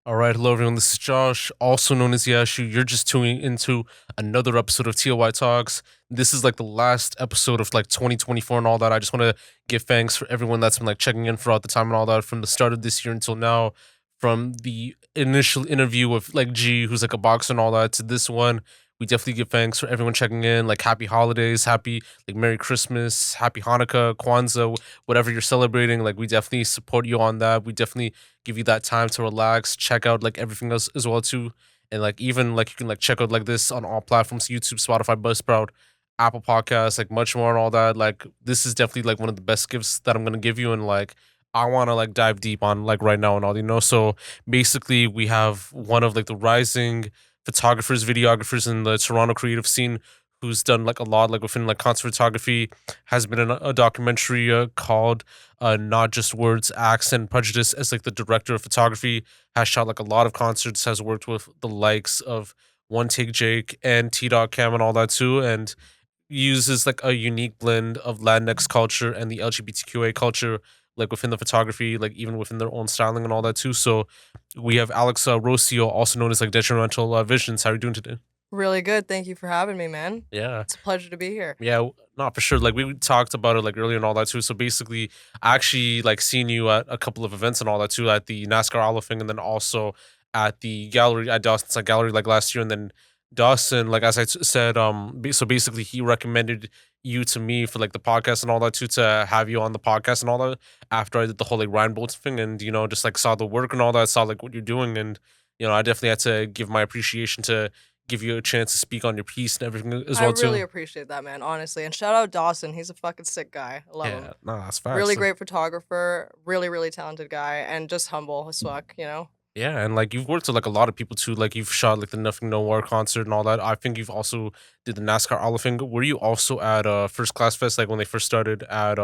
All right, hello everyone. This is Josh, also known as Yashu. You're just tuning into another episode of TLOY Talks. This is like the last episode of like 2024 and all that. I just want to give thanks for everyone that's been like checking in throughout the time and all that from the start of this year until now. From the initial interview with like G, who's like a boxer and all that, to this one. We definitely give thanks for everyone checking in. Like happy holidays, happy like Merry Christmas, happy Hanukkah, Kwanzaa, whatever you're celebrating. Like we definitely support you on that. We definitely give you that time to relax, check out like everything else as well too. And like even like you can like check out like this on all platforms, YouTube, Spotify, Buzzsprout, Apple Podcasts, like much more and all that. Like this is definitely like one of the best gifts that I'm gonna give you. And like I wanna like dive deep on like right now and all, you know. So basically we have one of like the rising photographers, videographers in the Toronto creative scene who's done like a lot like within like concert photography, has been in a documentary called Not Just Words, Acts, and Prejudice as like the director of photography, has shot like a lot of concerts, has worked with the likes of Onetakejake and Tdotcam and all that too, and uses like a unique blend of Latinx culture and the LGBTQA culture, like within the photography, like even within their own styling and all that too. So we have Alex Rocio, also known as like Detrimental Visions. How are you doing today? Really good. Thank you for having me, man. Yeah. It's a pleasure to be here. Yeah, not for sure. Like we talked about it like earlier and all that too. So basically, I actually like seen you at a couple of events and all that too, at the NASCAR Hall of Fame, and then also at the gallery at Dawson's like gallery like last year, and then Dawson, like as said, so basically he recommended you to me for like the podcast and all that too, to have you on the podcast and all that after I did the whole like Ryan Bolts thing, and just like saw the work and all that, saw like what you're doing, and I definitely had to give my appreciation to give you a chance to speak on your piece and everything as I well really too. appreciate that, man, honestly. And shout out Dawson. He's a fucking sick guy. I love Yeah, him. no, that's Really facts. great photographer, really, really talented guy, and just humble as fuck. Yeah, and like you've worked with like a lot of people too. Like you've shot like the Nothing Nowhere concert and all that. I think you've also did the NASCAR Hall of Fame. Were you also at First Class Fest like when they first started at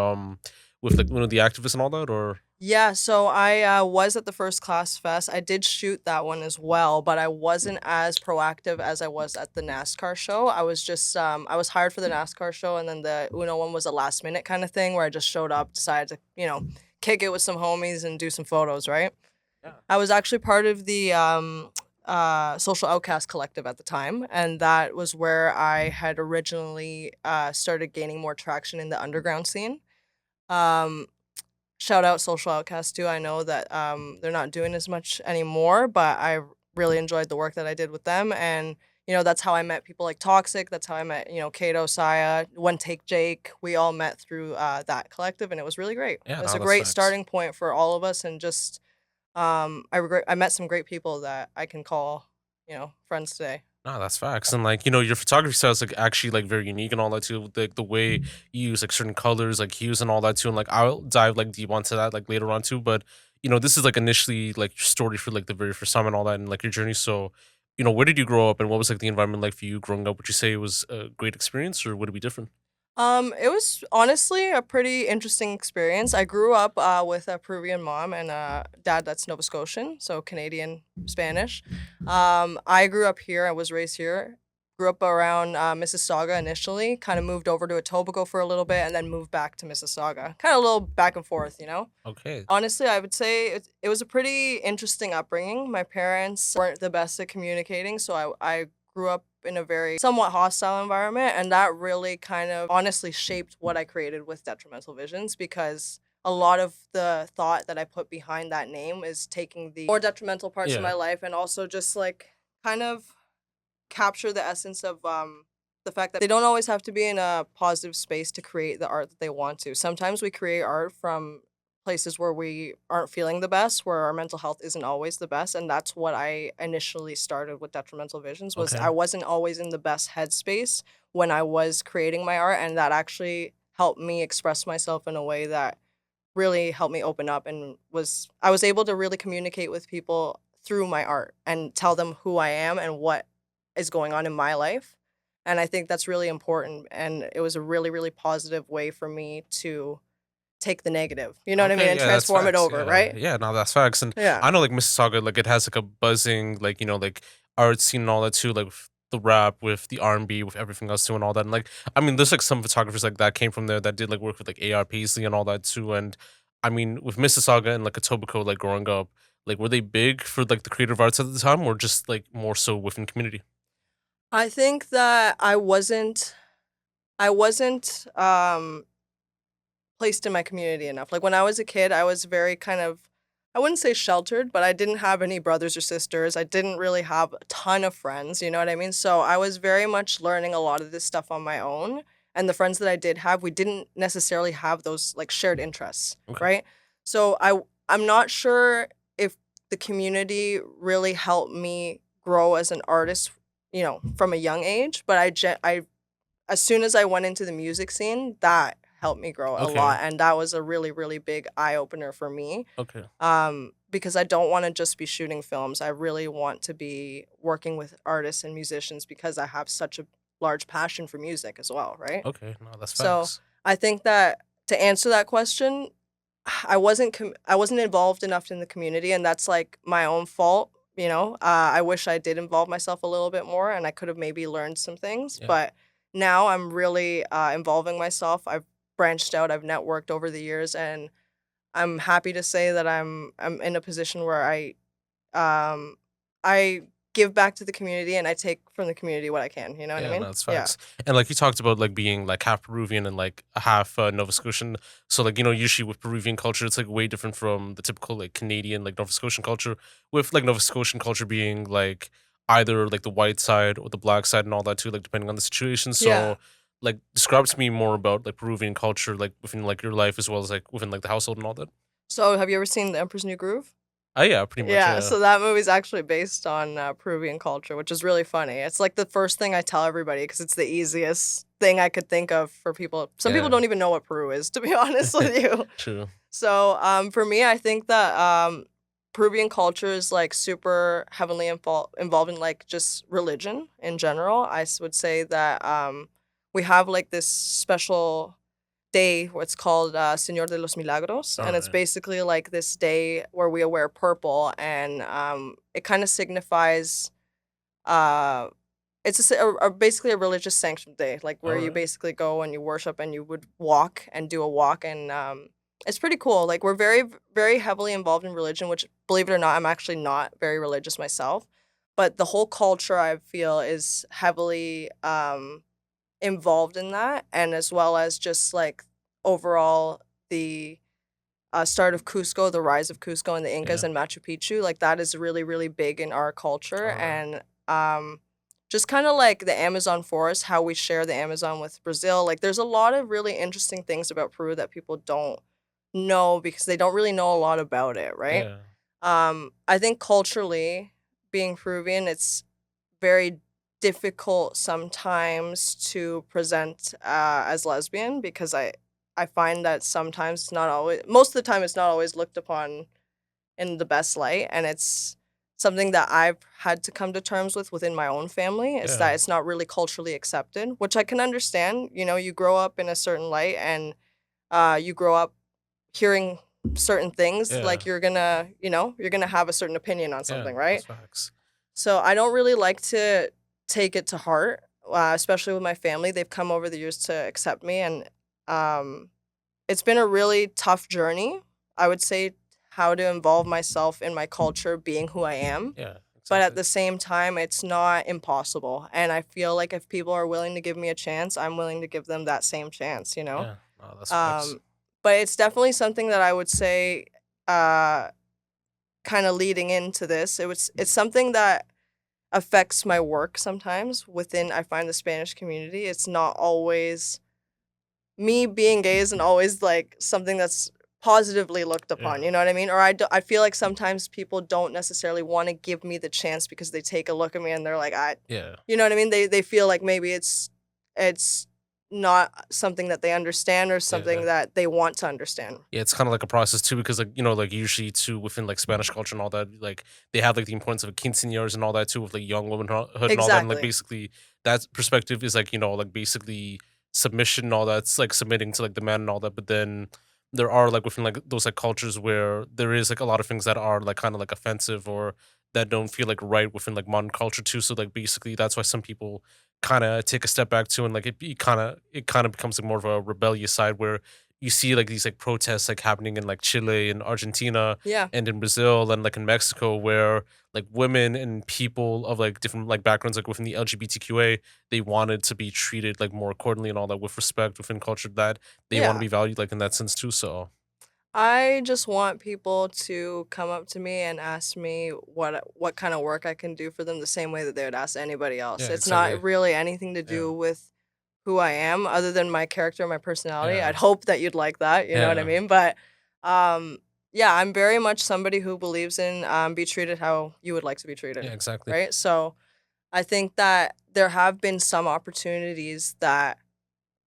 with like one of the activists and all that, or? Yeah, so I was at the First Class Fest. I did shoot that one as well, but I wasn't as proactive as I was at the NASCAR show. I was just I was hired for the NASCAR show, and then the Uno one was a last minute kind of thing where I just showed up, decided to kick it with some homies and do some photos, right? Yeah. I was actually part of the Social Outcast Collective at the time, and that was where I had originally started gaining more traction in the underground scene. Um, Shout out Social Outcast too. I know that they're not doing as much anymore, but I really enjoyed the work that I did with them, and that's how I met people like Toxic. That's how I met Kato, Saya, One Take Jake. We all met through that collective, and it was really great. Yeah, It was no, a that's great facts. starting point for all of us, and just I met some great people that I can call friends today. No, that's facts. And like, your photography style is like actually like very unique and all that too. Like the way you use like certain colors, like hues and all that too. And like I'll dive like deep onto that like later on too. But this is like initially like your story for like the very first time and all that and like your journey. So, where did you grow up and what was like the environment like for you growing up? Would you say it was a great experience or would it be different? It was honestly a pretty interesting experience. I grew up with a Peruvian mom and a dad that's Nova Scotian, so Canadian Spanish. I grew up here. I was raised here. Grew up around Mississauga initially. Kind of moved over to Etobicoke for a little bit, and then moved back to Mississauga. Kind of a little back and forth. Okay. Honestly, I would say it was a pretty interesting upbringing. My parents weren't the best at communicating, so I grew up in a very somewhat hostile environment, and that really kind of honestly shaped what I created with Detrimental Visions, because a lot of the thought that I put behind that name is taking the more detrimental parts of Yeah. my life and also just like kind of capture the essence of the fact that they don't always have to be in a positive space to create the art that they want to. Sometimes we create art from places where we aren't feeling the best, where our mental health isn't always the best, and that's what I initially started with Detrimental Visions. Was Okay. I wasn't always in the best headspace when I was creating my art, and that actually helped me express myself in a way that really helped me open up, and I was able to really communicate with people through my art and tell them who I am and what is going on in my life. And I think that's really important, and it was a really, really positive way for me to take the negative, you know what I mean, Okay, and yeah, that's transform it facts. over, Yeah, right? yeah, no, that's facts. And Yeah. I know like Mississauga, like it has like a buzzing, like like art scene and all that too, like with the rap, with the R&B, with everything else too, and all that. And like, I mean, there's like some photographers like that came from there that did like work with like AR Paisley and all that too. And I mean, with Mississauga and like Etobicoke, like growing up, Like, were they big for like the creative arts at the time, or just like more so within community? I think that I wasn't placed in my community enough. Like when I was a kid, I was very kind of, I wouldn't say sheltered, but I didn't have any brothers or sisters. I didn't really have a ton of friends, you know what I mean? So I was very much learning a lot of this stuff on my own. And the friends that I did have, we didn't necessarily have those like shared interests, Okay. right? So I'm not sure if the community really helped me grow as an artist, from a young age, but I as soon as I went into the music scene, that helped me grow a Okay. lot, and that was a really, really big eye opener for me. Okay. Because I don't want to just be shooting films. I really want to be working with artists and musicians because I have such a large passion for music as well, right? Okay. No, that's So facts. I think that to answer that question, I wasn't involved enough in the community, and that's like my own fault. I wish I did involve myself a little bit more, and I could have maybe learned some things. Yeah. But now I'm really involving myself. I've branched out. I've networked over the years, and I'm happy to say that I'm in a position where um I give back to the community and I take from the community what I can. You know what I Yeah, mean? no, that's Yeah. facts. And like you talked about like being like half Peruvian and like a half Nova Scotian. So like, usually with Peruvian culture, it's like way different from the typical like Canadian like Nova Scotian culture. With like Nova Scotian culture being like either like the white side or the black side and all that too, like depending on the situation. Yeah. So like describe to me more about like Peruvian culture, like within like your life as well as like within like the household and all that. So have you ever seen The Emperor's New Groove? Oh yeah, pretty much. Yeah, Yeah. so that movie's actually based on, Peruvian culture, which is really funny. It's, like, the first thing I tell everybody because it's the easiest thing I could think of for people. Some people Yeah. don't even know what Peru is, to be honest with you. True. So, for me, I think that, Peruvian culture is, like, super heavily involved in, like, just religion in general. Would say that, we have, like, this special day, what's called Señor de los Milagros, All and it's right. basically like this day where we wear purple, and it kind of signifies uh, it's basically a religious sanctioned day, like All where you right. basically go and you worship and you would walk and do a walk, and it's pretty cool. Like we're very very heavily involved in religion, which believe it or not, I'm actually not very religious myself, but the whole culture I feel is heavily involved in that, and as well as just like overall the start of Cusco, the rise of Cusco and the Incas Yeah. and Machu Picchu, like that is really, really big in our culture. All right. And just kind of like the Amazon forest, how we share the Amazon with Brazil. Like there's a lot of really interesting things about Peru that people don't know because they don't really know a lot about it, right? Yeah. I think culturally, being Peruvian, it's very difficult sometimes to present as lesbian because I find that sometimes it's not always most of the time it's not always looked upon in the best light, and it's something that I've had to come to terms with within my own family is Yeah. that it's not really culturally accepted, which I can understand. You grow up in a certain light, and you grow up hearing certain things, Yeah. like you're gonna have a certain opinion on Yeah. something, That's right? facts. So I don't really like to take it to heart, especially with my family. They've come over the years to accept me, and um, it's been a really tough journey. I would say how to involve myself in my culture, being who I am. Yeah. But at Exactly. the same time, it's not impossible. And I feel like if people are willing to give me a chance, I'm willing to give them that same chance. Yeah. No, that's facts. Um, but it's definitely something that I would say, uh, kind of leading into this, it's something that affects my work sometimes within I find the Spanish community. It's not always me being gay isn't always like something that's positively looked upon, Yeah. you know what I mean? Or I feel like sometimes people don't necessarily want to give me the chance because they take a look at me and they're like, Yeah. you know what I mean? They feel like maybe it's not something that they understand or something Yeah. that they want to understand. Yeah, it's kind of like a process too, because like like usually too within like Spanish culture and all that, like they have like the importance of quinceañeras and all that too, with like young womanhood and all that, and like Exactly. basically that perspective is like like basically submission and all that. It's like submitting to like the man and all that, but then there are like within like those like cultures where there is like a lot of things that are like kind of like offensive or that don't feel like right within like modern culture too. So like basically that's why some people kind of take a step back too, and like it kind of becomes like more of a rebellious side where you see like these like protests like happening in like Chile and Argentina Yeah. and in Brazil and like in Mexico where like women and people of like different like backgrounds like within the LGBTQA, they wanted to be treated like more accordingly and all that with respect within culture that they want to Yeah. be valued like in that sense too. So I just want people to come up to me and ask me what kind of work I can do for them the same way that they would ask anybody else. yeah, It's not exactly. really anything to Yeah. do with who I am other than my character and my personality. Yeah. I'd hope that you'd like that, you know what I Yeah. mean? But um yeah, I'm very much somebody who believes in be treated how you would like to be Yeah, treated, exactly. right? So I think that there have been some opportunities that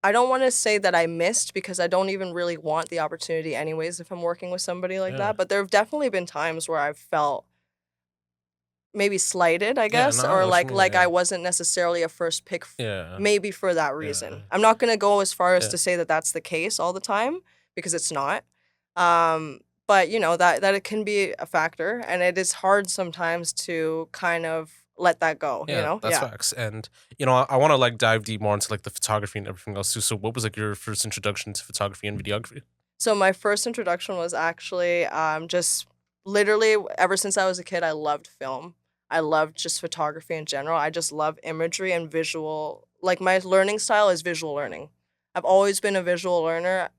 I don't wanna say that I missed because I don't even really want the opportunity anyways if I'm working with somebody like Yeah. that, but there have definitely been times where I've felt maybe slighted, I Yeah, guess, no, I know or what you mean. like Yeah. I wasn't necessarily a first pick Yeah. maybe for that Yeah. reason. I'm not gonna go as far as Yeah. to say that that's the case all the time because it's not. Um, but, you know, that it can be a factor, and it is hard sometimes to kind of let that go, you Yeah, know? that's Yeah. facts. And I want to like dive deep more into like the photography and everything else too. So, what was like your first introduction to photography and videography? So my first introduction was actually just literally ever since I was a kid, I loved film. I loved just photography in general. I just love imagery and visual. Like my learning style is visual learning. I've always been a visual learner.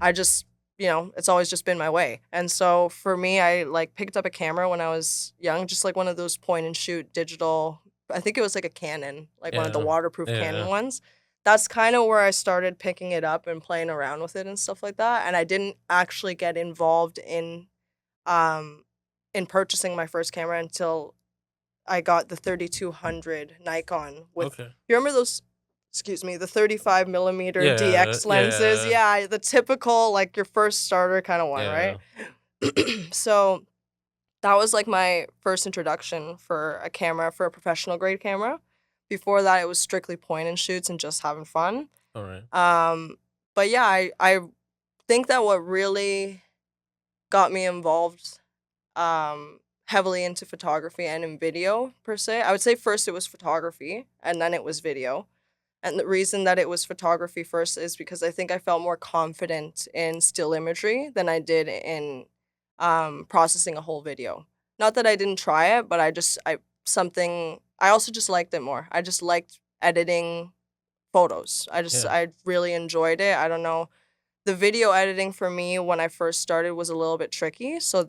I just, you know, it's always just been my way. And so for me, I like picked up a camera when I was young, just like one of those point and shoot digital. I think it was like a Canon, like one of the Yeah, waterproof Canon yeah, ones. That's kind of where I started picking it up and playing around with it and stuff like that. And I didn't actually get involved um in purchasing my first camera until I got the 3200 Nikon with okay, you remember those excuse me, the 35 millimeter yeah, DX lenses? yeah, Yeah, the typical like your first starter kind of one, yeah, right? So that was like my first introduction for a camera, for a professional grade camera. Before that, it was strictly point and shoots and just having fun. all right, Um, but yeah, I think that what really got me involved heavily into photography and in video per se. I would say first it was photography and then it was video. And the reason that it was photography first is because I think I felt more confident in still imagery than I did in processing a whole video. Not that I didn't try it, but I also just liked it more. I just liked editing photos. yeah, I really enjoyed it. I don't know, the video editing for me when I first started was a little bit tricky, so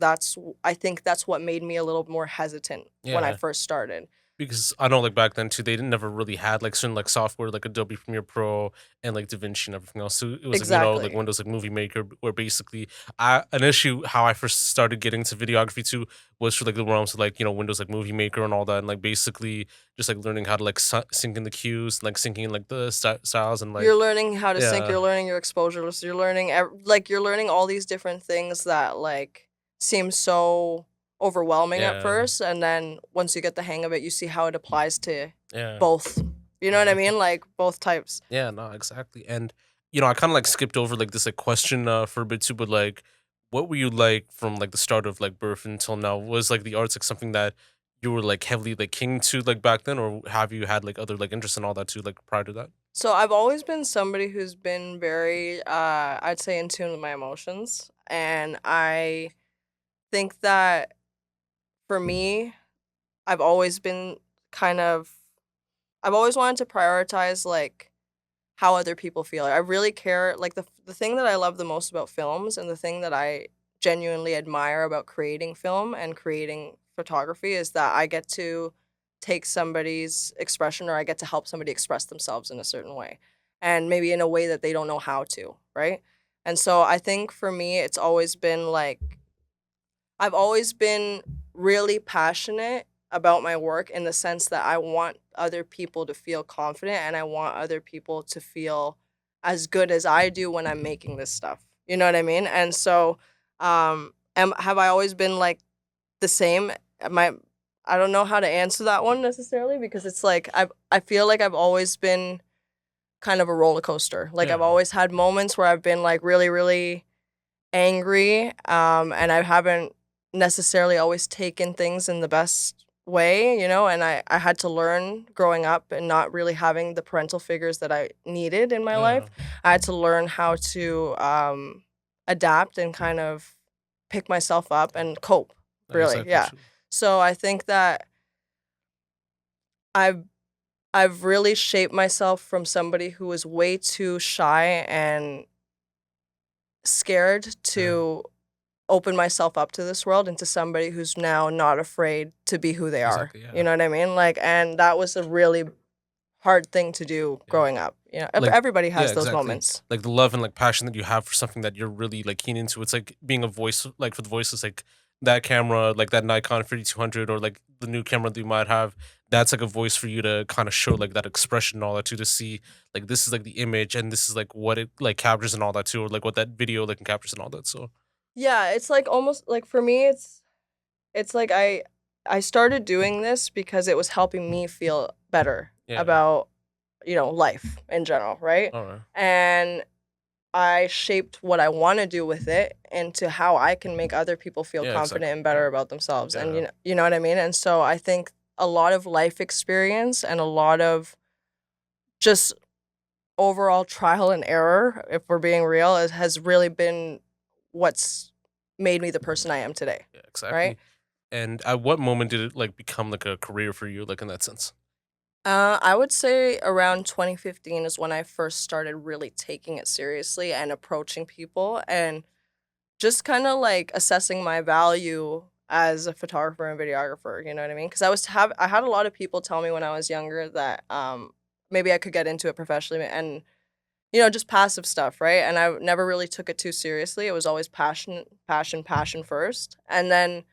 I think that's what made me a little more hesitant when I yeah. first started. Because I know like back then too, they didn't never really had like certain like software like Adobe Premiere Pro and like DaVinci and everything else. So it was like like Exactly. Windows like Movie Maker, where basically an issue how I first started getting to videography too was for like the realms of like Windows like Movie Maker and all that, and like basically just like learning how to like sync in the cues, like syncing in like the styles and like You're learning how to sync, yeah, you're learning your exposure list, you're learning like you're learning all these different things that like seem so overwhelming at yeah, first, and then once you get the hang of it, you see how it applies to yeah. both. You know what I Yeah. mean? Like both types. Yeah, no, exactly. And I kind of like skipped over like this like question for a bit too, but like what were you like from like the start of like birth until now? Was like the arts like something that you were like heavily like keen to like back then, or have you had like other like interests and all that too like prior to that? So I've always been somebody who's been very I'd say in tune with my emotions, and I think that for me I've always been kind of I've always wanted to prioritize like how other people feel. I really care like the thing that I love the most about films and the thing that I genuinely admire about creating film and creating photography is that I get to take somebody's expression, or I get to help somebody express themselves in a certain way. And maybe in a way that they don't know how to, right? And so I think for me it's always been like I've always been really passionate about my work in the sense that I want other people to feel confident, and I want other people to feel as good as I do when I'm making this stuff. You know what I mean? And so, have I always been like the same? Am I don't know how to answer that one necessarily because it's like I feel like I've always been kind of a roller coaster. Like I've Yeah, always had moments where I've been like really, really angry, and I haven't necessarily always taken things in the best. way, you know, and I had to learn growing up and not really having the parental figures that I needed in my life. Yeah. I had to learn how to adapt and kind of pick myself up and cope, really. Exactly Yeah. true. So I think that I've I've really shaped myself from somebody who was way too shy and scared Yeah. to open myself up to this world into somebody who's now not afraid to be who they are. Exactly. You Yeah. know what I mean? Like, and that was a really hard thing to do Yeah. growing up. You know, Like everybody yeah, has those exactly. moments. Like the love and like passion that you have for something that you're really like keen into. It's like being a voice, like for the voices, like that camera, like that Nikon 5200, or like the new camera that you might have. That's like a voice for you to kind of show like that expression and all that too. To see like this is like the image and this is like what it like captures and all that too, or like what that video like captures and all that. So Yeah, it's like almost like for me, it's like I started doing this because it was helping me feel better yeah, about, you know, life in general, right? all right, And I shaped what I want to do with it into how I can make other people feel yeah, confident exactly, and better about themselves. And yeah, you know what I mean? And so I think a lot of life experience and a lot of just overall trial and error, if we're being real, has really been what's made me the person I am today, yeah, right? exactly. And at what moment did it like become like a career for you, like in that sense? I would say around 2015 is when I first started really taking it seriously and approaching people and just kind of like assessing my value as a photographer and videographer, you know what I mean? Because I had a lot of people tell me when I was younger that maybe I could get into it professionally and you know just passive stuff, right? And I never really took it too seriously. It was always passion, passion, passion first, and then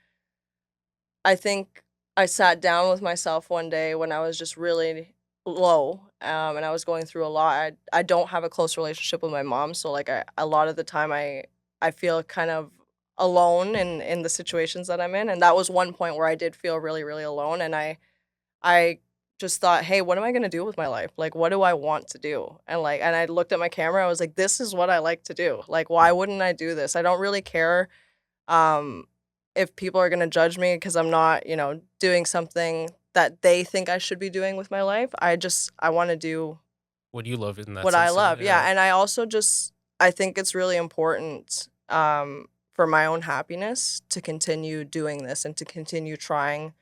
I think I sat down with myself one day when I was just really low, and I was going through a lot. I don't have a close relationship with my mom, so like a lot of the time I feel kind of alone in the situations that I'm in, and that was one point where I did feel really really alone, and I just thought, hey, what am I gonna do with my life? Like, what do I want to do? And I looked at my camera. I was like, this is what I like to do. Like, why wouldn't I do this? I don't really care um, if people are gonna judge me because I'm not, you know, doing something that they think I should be doing with my life. I wanna do What do you love in that what I sense? love, yeah, Yeah, and I also just I think it's really important, for my own happiness to continue doing this and to continue trying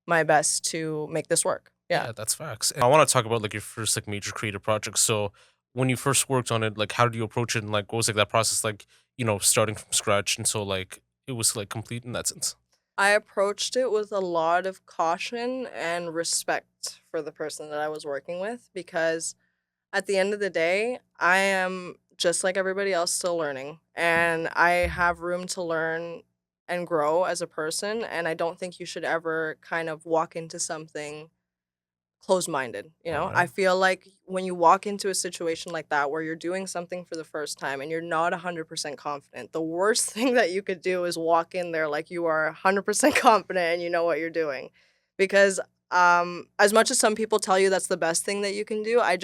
my best to make this work. Yeah. yeah, that's facts. And I want to talk about like your first like major creative project. So when you first worked on it, like how did you approach it, and like what was like that process like? You know, starting from scratch, and so like it was like complete in that sense. I approached it with a lot of caution and respect for the person that I was working with because at the end of the day, I am just like everybody else still learning and I have room to learn and grow as a person and I don't think you should ever kind of walk into something closed-minded, you All know? right. I feel like when you walk into a situation like that where you're doing something for the first time and you're not 100% confident, the worst thing that you could do is walk in there like you are 100% confident and you know what you're doing. Because as much as some people tell you that's the best thing that you can do, I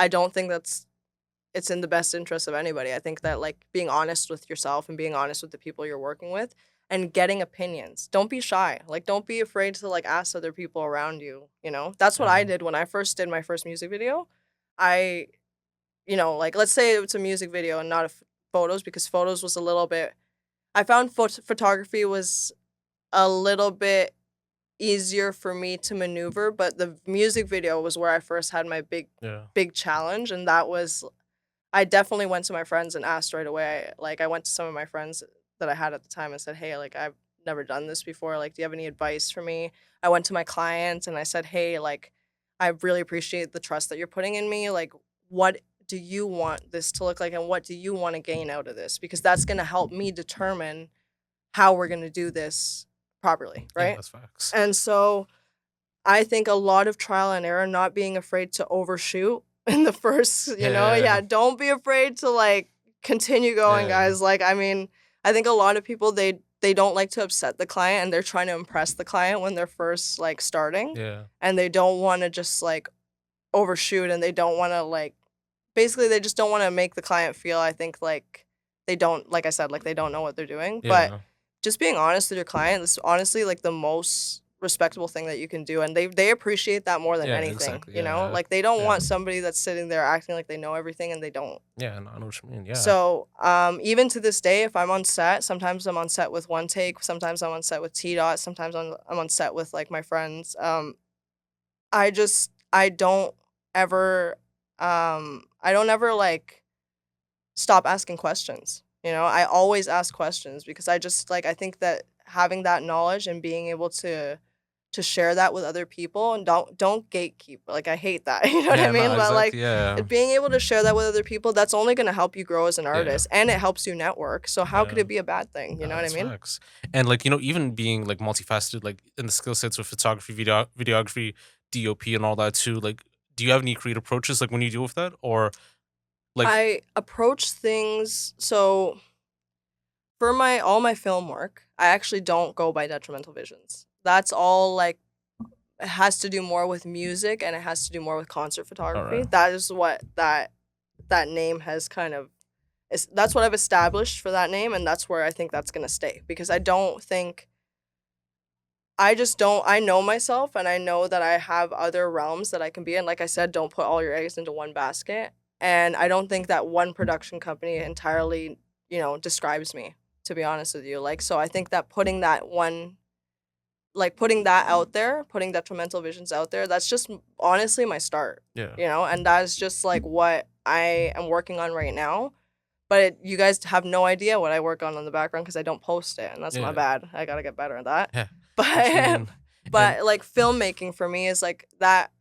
don't think it's in the best interest of anybody. I think that like being honest with yourself and being honest with the people you're working with and getting opinions. Don't be shy. Like don't be afraid to like ask other people around you, you know? That's what I Yeah. did when I first did my first music video. I, you know, like let's say it's a music video and not photos because photos was a little bit I found photography was a little bit easier for me to maneuver, but the music video was where I first had my Yeah. big challenge and that was I definitely went to my friends and asked right away. Like, I went to some of my friends that I had at the time and said, "Hey, like, I've never done this before. Like, do you have any advice for me?" I went to my client and I said, "Hey, like, I really appreciate the trust that you're putting in me. Like, what do you want this to look like and what do you want to gain out of this? Because that's going to help me determine how we're going to do this properly, Yeah, right?" that's facts. And so I think a lot of trial and error, not being afraid to overshoot in the first, you know, Yeah. yeah, don't be afraid to like continue going, Yeah. guys. Like, I mean, I think a lot of people they don't like to upset the client and they're trying to impress the client when they're first like starting Yeah. and they don't want to just like overshoot and they don't want to like basically they just don't want to make the client feel I think like they don't like I said like they don't know what they're doing. But Yeah. just being honest with your client is honestly like the most respectable thing that you can do, and they appreciate that more than Yeah, anything, exactly. you know? Yeah, Like, they don't yeah, want somebody that's sitting there acting like they know everything and they don't. yeah. No, I know what you mean. Yeah, So, even to this day, if I'm on set, sometimes I'm on set with One Take, sometimes I'm on set with Tdot, sometimes I'm on set with, like, my friends. I don't ever, I don't ever, like, stop asking questions, you know? I always ask questions because I just, like, I think that having that knowledge and being able to share that with other people and don't gatekeep, like, I hate that, you know what I yeah. No, mean? But, like, exactly. Yeah, being able to share that with other people, that's only gonna help you grow as an yeah, artist, and it helps you network, so how could yeah. it be a bad thing, you know what I That's mean? facts. And like, even being like multifaceted, like in the skill sets of photography, videography, DOP, and all that too. Like, do you have any creative approaches like when you deal with that, or like, I approach things so for my all my film work, I actually don't go by Detrimental Visions. That's all, like, it has to do more with music, and it has to do more with concert all photography. right, That is what that name has kind of is that's what I've established for that name, and that's where I think that's gonna stay because I don't think I just don't I know myself, and I know that I have other realms that I can be in. Like I said, don't put all your eggs into one basket, and I don't think that one production company entirely, describes me, to be honest with you. Like, so I think that putting that out there, putting Detrimental Visions out there, that's just honestly my start, yeah, and that's just like what I am working on right now. But you guys have no idea what I work on in the background because I don't post it, and that's my yeah, bad. I gotta get better at that. yeah. What you But mean? And but like filmmaking for me is like that.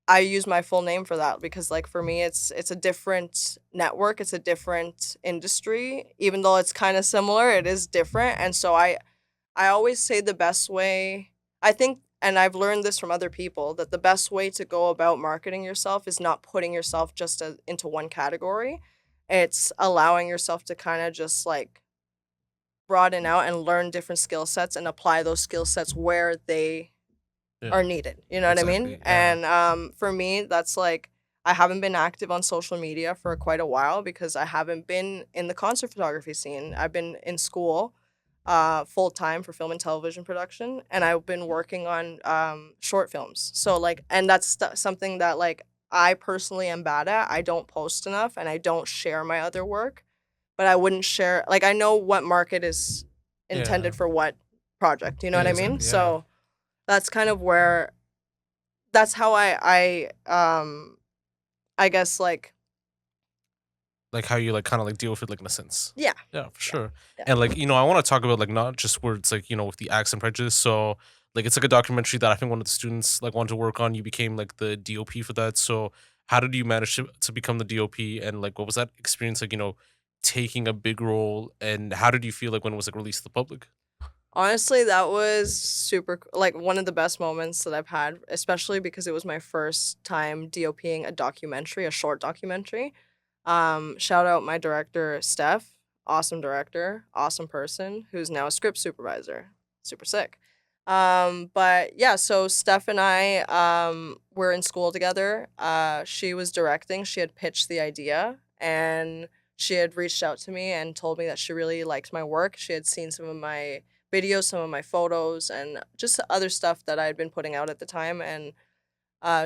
I use my full name for that because like for me it's a different network, it's a different industry. Even though it's kind of similar, it is different, and so I always say the best way, I think, and I've learned this from other people, that the best way to go about marketing yourself is not putting yourself just into one category. It's allowing yourself to kind of just like broaden out and learn different skill sets and apply those skill sets where they yeah, are needed. You know what I mean? exactly. Yeah, And for me, that's like I haven't been active on social media for quite a while because I haven't been in the concert photography scene. I've been in school full time for film and television production, and I've been working on short films. So like, and that's something that like I personally am bad at. I don't post enough, and I don't share my other work. But I wouldn't share. Like, I know what market is yeah, intended for what project. You know yeah, what I mean? exactly. Yeah. So that's kind of where that's how I guess like Like how you like kind of like deal with it like in a sense. yeah Yeah, for yeah sure. yeah. And like, I want to talk about like not just where it's like, with the acts and prejudice. So like it's like a documentary that I think one of the students like wanted to work on. You became like the DOP for that. So how did you manage to become the DOP, and like what was that experience like, taking a big role, and how did you feel like when it was like released to the public? Honestly, that was like one of the best moments that I've had, especially because it was my first time DOPing a documentary, a short documentary. Shout out my director, Steph. Awesome director, awesome person who's now a script supervisor. Super sick. But yeah, so Steph and I were in school together. She was directing, she had pitched the idea, and she had reached out to me and told me that she really liked my work. She had seen some of my videos, some of my photos, and just other stuff that I had been putting out at the time. And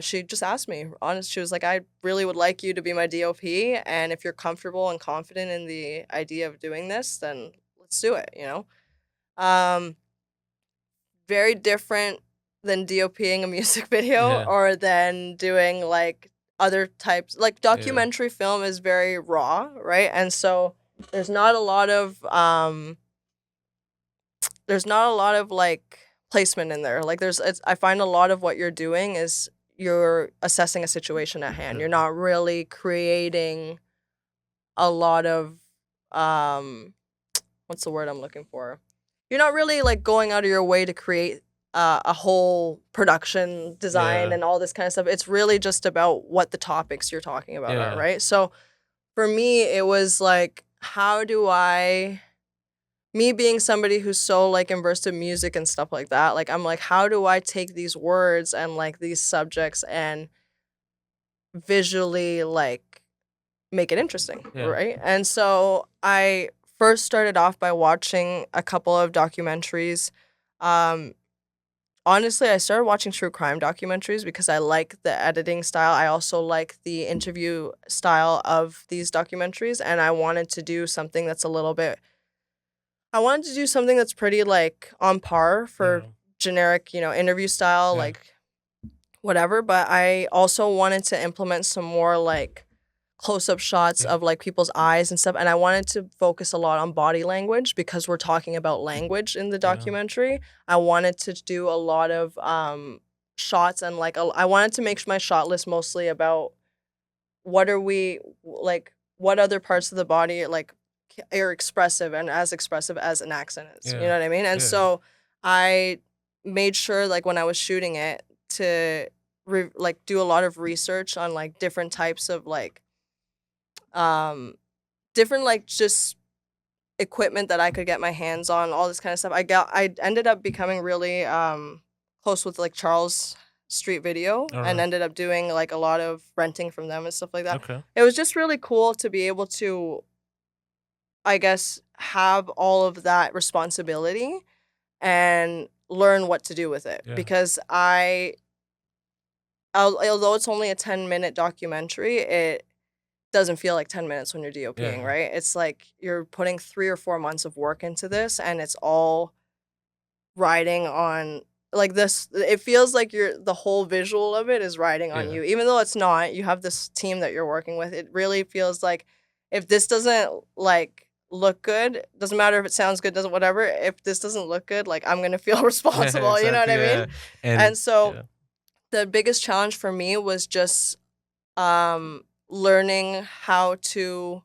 she just asked me, honest, she was like, I really would like you to be my DOP. And if you're comfortable and confident in the idea of doing this, then let's do it, you know? Um, Very different than DOPing a music video Yeah, or than doing like other types. Like yeah, documentary film is very raw, right? And so there's not a lot of like placement in there. Like I find a lot of what you're doing is you're assessing a situation at hand. You're yeah, not really creating a lot of um what's the word I'm looking for? You're not really like going out of your way to create a whole production design yeah, and all this kind of stuff. It's really just about what the topics you're talking about are, yeah, right? So for me, it was like, how do I me being somebody who's so like immersed in music and stuff like that, like I'm like, how do I take these words and like these subjects and visually like make it interesting, yeah, right? And so I first started off by watching a couple of documentaries. Um, honestly, I started watching true crime documentaries because I like the editing style. I also like the interview style of these documentaries, and I wanted to do something that's a little bit I wanted to do something that's pretty, like, on par for Yeah. generic, interview style, Yeah. like, whatever, but I also wanted to implement some more, like, close-up shots Yeah. of, like, people's eyes and stuff, and I wanted to focus a lot on body language because we're talking about language in the Yeah. documentary. I wanted to do a lot of, shots and, like, I wanted to make my shot list mostly about what are we like, what other parts of the body, like, are expressive and as expressive as an accent is, you Yeah. know what I mean? And Yeah. so I made sure, like, when I was shooting it to like, do a lot of research on, like, different types of, like, um, different, like, just equipment that I could get my hands on, all this kind of stuff. I ended up becoming really, close with, like, Charles Street Video All and right. ended up doing, like, a lot of renting from them and stuff like that. Okay. It was just really cool to be able to, I guess, have all of that responsibility and learn what to do with it Yeah. because although it's only a 10-minute documentary, it doesn't feel like 10 minutes when you're DOPing, Yeah. right? It's like you're putting 3 or 4 months of work into this, and it's all riding on, like, this it feels like the whole visual of it is riding on Yeah. you. Even though it's not, you have this team that you're working with. It really feels like if this doesn't, like, look good, doesn't matter if it sounds good, doesn't whatever, if this doesn't look good, like, I'm gonna feel Yeah. responsible, you know what Exactly. I mean? Yeah. And And so yeah. the biggest challenge for me was just learning how to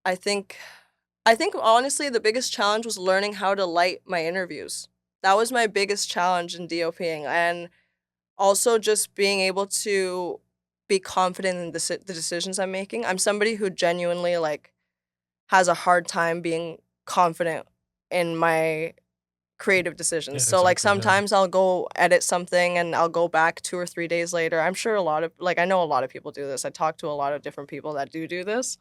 I think I think honestly the biggest challenge was learning how to light my interviews. That was my biggest challenge in DOPing, and also just being able to be confident in the decisions I'm making. I'm somebody who genuinely, like, has a hard time being confident in my creative decisions. Yeah. So, like, Exactly. Yeah. sometimes I'll go edit something and I'll go back 2 or 3 days later. I'm sure I know a lot of people do this. I talk to a lot of different people that do this,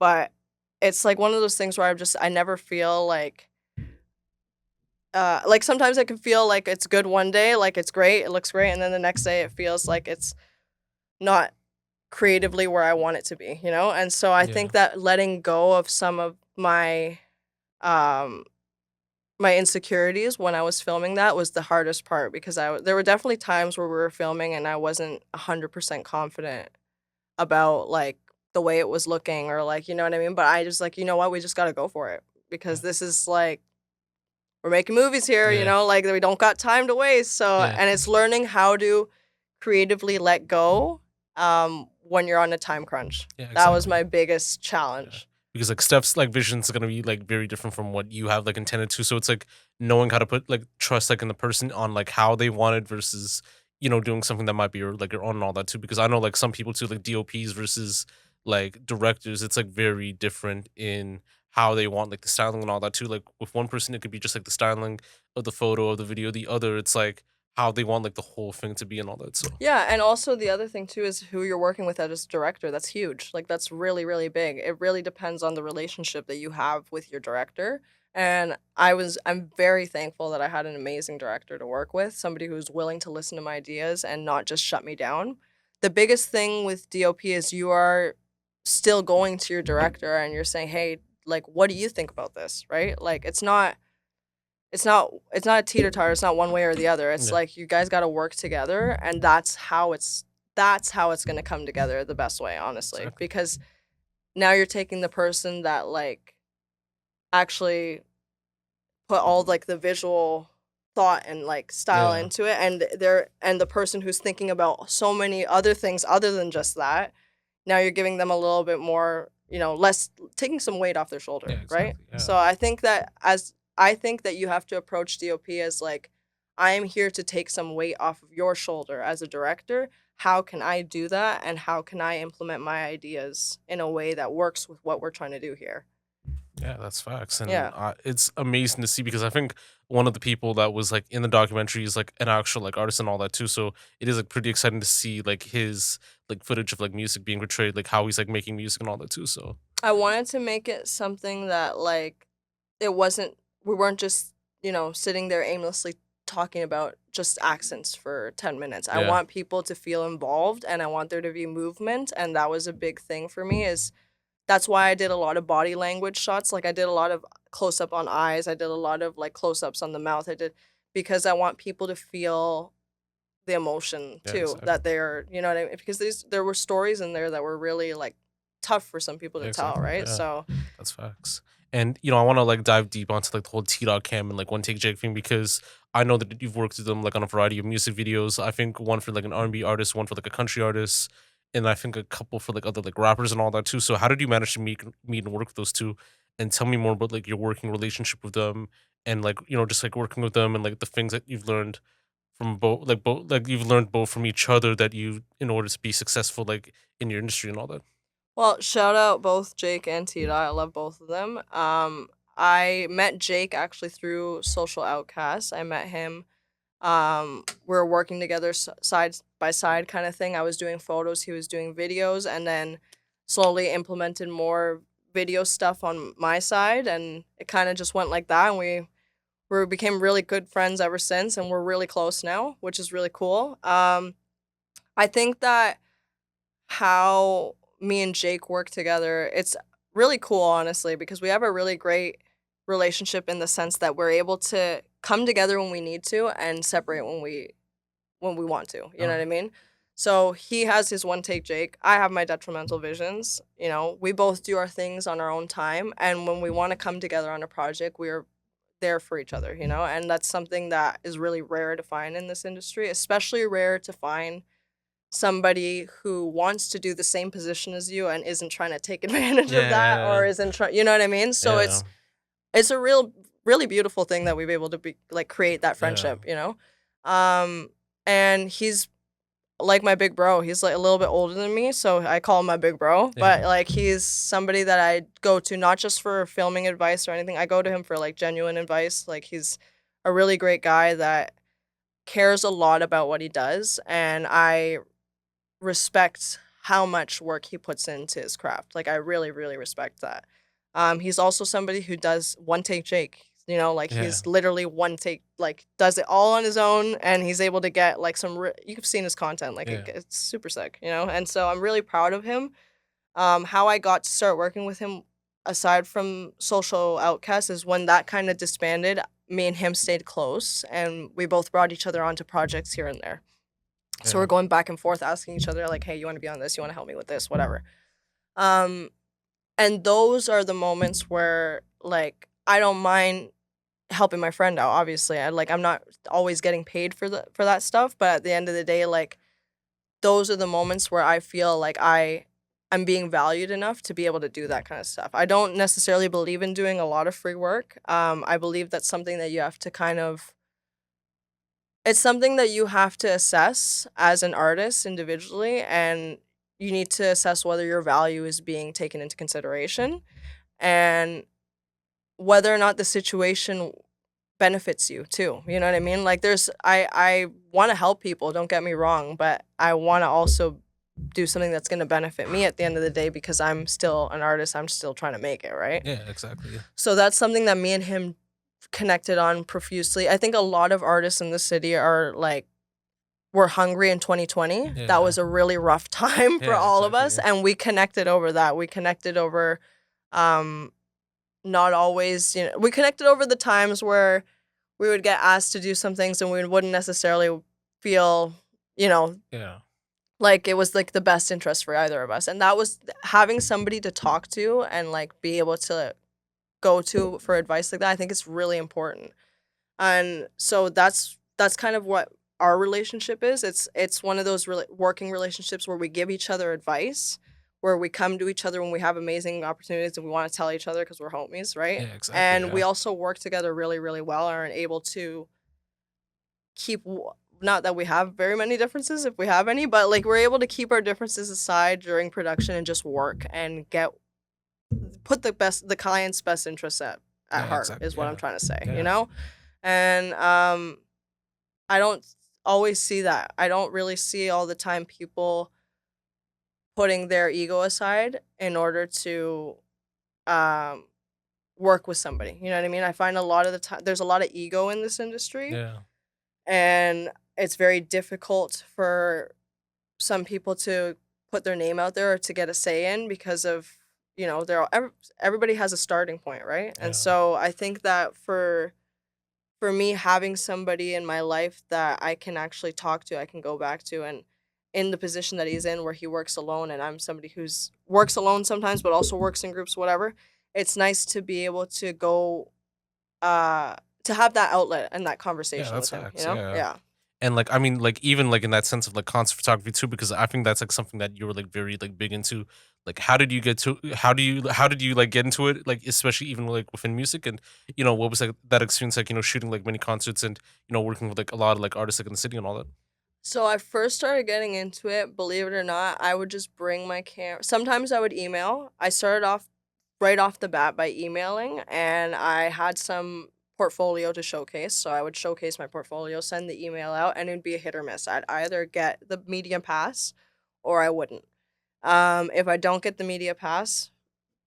but it's, like, one of those things where I never feel like, sometimes I can feel like it's good one day, like, it's great, it looks great, and then the next day it feels like it's not creatively where I want it to be, you know? And so I Yeah. think that letting go of some of um my insecurities when I was filming that was the hardest part because there were definitely times where we were filming and I wasn't 100% confident about, like, the way it was looking or, like, you know what I mean? But I just, like, you know what? We just gotta go for it because Yeah. this is, like, we're making movies here, Yeah. like, we don't got time to waste. So, Yeah. and it's learning how to creatively let go when you're on a time crunch. Yeah. That was Exactly. my biggest Yeah. challenge. Because like Steph's like vision's gonna be like very different from what you have like intended to. So it's like knowing how to put like trust like in the person on like how they want it versus doing something that might be your own and all that too. Because I know like some people too like DOPs versus like directors. It's like very different in how they want like the styling and all that too. Like with one person it could be just like the styling of the photo of the video. The other it's like how they want like the whole thing to be and all that. So Yeah, and also the other thing too is who you're working with as a director. That's huge. Like, that's really, really big. It really depends on the relationship that you have with your director. And I'm very thankful that I had an amazing director to work with, somebody who's willing to listen to my ideas and not just shut me down. The biggest thing with DOP is you are still going to your director and you're saying, "Hey, like, what do you think about this?" Right? Like, it's not a teeter-totter, it's not one way or the other. It's yeah, like you guys gotta work together, and that's how it's gonna come together the best way, honestly. exactly. Because now you're taking the person that, like, actually put all, like, the visual thought and, like, style Yeah, into it, and the person who's thinking about so many other things other than just that, now you're giving them a little bit more, less taking some weight off their yeah, shoulder, right? exactly. So Yeah, I think that you have to approach DOP as, like, I am here to take some weight off of your shoulder as a director. How can I do that? And how can I implement my ideas in a way that works with what we're trying to do here? yeah, that's facts, and Yeah. it's amazing to see because I think one of the people that was like in the documentary is like an actual like artist and all that too. So it is like pretty exciting to see like his like footage of like music being portrayed, like how he's like making music and all that too. So I wanted to make it something that, like, it wasn't we weren't just, sitting there aimlessly talking about just accents for 10 minutes. I Yeah. want people to feel involved, and I want there to be movement, and that was a big thing for me. Is That's why I did a lot of body language shots. Like, I did a lot of close up on eyes. I did a lot of like close ups on the mouth. Because I want people to feel the emotion Yeah, too, exactly. that they're, you know what I mean? Because there were stories in there that were really like tough for some people Yeah, to tell, exactly. right? Yeah. So That's facts. And I want to like dive deep onto like the whole Tdotcam and like Onetakejake thing because I know that you've worked with them like on a variety of music videos. I think one for like an R&B artist, one for like a country artist, and I think a couple for like other like rappers and all that too. So how did you manage to meet and work with those two? And tell me more about like your working relationship with them and like just like working with them and like the things that you've learned from both like you've learned both from each other that you in order to be successful like in your industry and all that. well, shout out both Jake and Tita. I love both of them. I met Jake actually through Social Outcasts. I met him. We were working together side by side kind of thing. I was doing photos, he was doing videos, and then slowly implemented more video stuff on my side, and it kind of just went like that. And we became really good friends ever since, and we're really close now, which is really cool. I think that how me and Jake work together, it's really cool, honestly, because we have a really great relationship in the sense that we're able to come together when we need to and separate when we want to. You know what I mean? So he has his one take Jake. I have my detrimental visions. We both do our things on our own time, and when we want to come together on a project, we're there for each other, and that's something that is really rare to find in this industry, especially rare to find somebody who wants to do the same position as you and isn't trying to take advantage of that, or Yeah. isn't trying, you know what I mean? So Yeah. it's a really beautiful thing that we've been able to be like create that Yeah. friendship. Um and he's like my big bro. He's like a little bit older than me, so I call him my big bro. Yeah. But like he's somebody that I go to not just for filming advice or anything. I go to him for like genuine advice. Like he's a really great guy that cares a lot about what he does, and I respect how much work he puts into his craft. Like I really, really respect that. He's also somebody who does one take Jake. Like Yeah. he's literally one take, like does it all on his own, and he's able to get like you've seen his content, like Yeah. it's super sick. And so I'm really proud of him. How I got to start working with him, aside from Social Outcast, is when that kind of disbanded. Me and him stayed close, and we both brought each other onto projects here and there. So Yeah. we're going back and forth asking each other like, "Hey, you want to be on this? You want to help me with this? Whatever." Um, and those are the moments where like I don't mind helping my friend out. Obviously, I'm not always getting paid for that stuff, but at the end of the day, like those are the moments where I feel like I'm being valued enough to be able to do that kind of stuff. I don't necessarily believe in doing a lot of free work. I believe that's something that you have to kind of it's something that you have to assess as an artist individually, and you need to assess whether your value is being taken into consideration and whether or not the situation benefits you too. You know what I mean? Like I want to help people, don't get me wrong, but I want to also do something that's going to benefit me at the end of the day, because I'm still an artist. I'm still trying to make it, right? Yeah, exactly. Yeah. So that's something that me and him connected on profusely. I think a lot of artists in the city were hungry in 2020. That Yeah. was a really rough time for Yeah, all of exactly. us, Yeah. and we connected over that. We connected over um not always, we connected over the times where we would get asked to do some things and we wouldn't necessarily feel, you know, Yeah. like it was like the best interest for either of us. And that was having somebody to talk to and like be able to go to for advice like that. I think it's really important. And so that's kind of what our relationship is. It's one of those working relationships where we give each other advice, where we come to each other when we have amazing opportunities and we want to tell each other because we're homies, right? Yeah, exactly. And we Yeah. also work together really, really well and are able to keep not that we have very many differences if we have any, but like we're able to keep our differences aside during production and just work and put the client's best interests at Yeah, heart, exactly. is what I'm Yeah. trying to say, Yeah. And I don't always see that. I don't really see all the time people putting their ego aside in order to um work with somebody. You know what I mean? I find a lot of the time there's a lot of ego in this industry. Yeah. and it's very difficult for some people to put their name out there or to get a say in because of, you know, everybody has a starting point, right? And Yeah. so I think that for me, having somebody in my life that I can actually talk to, I can go back to, and in the position that he's in where he works alone and I'm somebody who's works alone sometimes but also works in groups, whatever, it's nice to be able to go uh to have that outlet and that Yeah, conversation that's with him, you facts. know? Yeah. Yeah. And like I mean, like even like in that sense of like concert photography too, because I think that's like something that you were like very like big into. Like how did you like get into it? Like especially even like within music, and you know what was like that experience like, you know, shooting like many concerts and, you know, working with like a lot of like artists like in the city and all that. So I first started getting into it, believe it or not, I would just bring my camera. Sometimes I would email. I started off right off the bat by emailing, and I had some portfolio to showcase. So I would showcase my portfolio, send the email out, and it'd be a hit or miss. I'd either get the media pass or I wouldn't. If I don't get the media pass,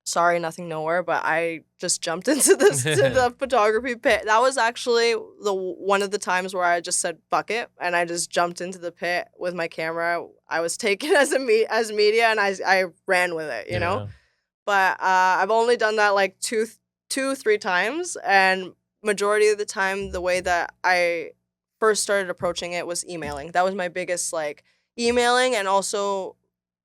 sorry, nothing nowhere, but I just jumped into this to the photography pit. That was actually one of the times where I just said fuck it, and I just jumped into the pit with my camera. I was taken as as media, and I ran with it, you know. Yeah. But I've only done that like two, 3 times, and majority of the time, the way that I first started approaching it was emailing. That was my biggest like emailing, and also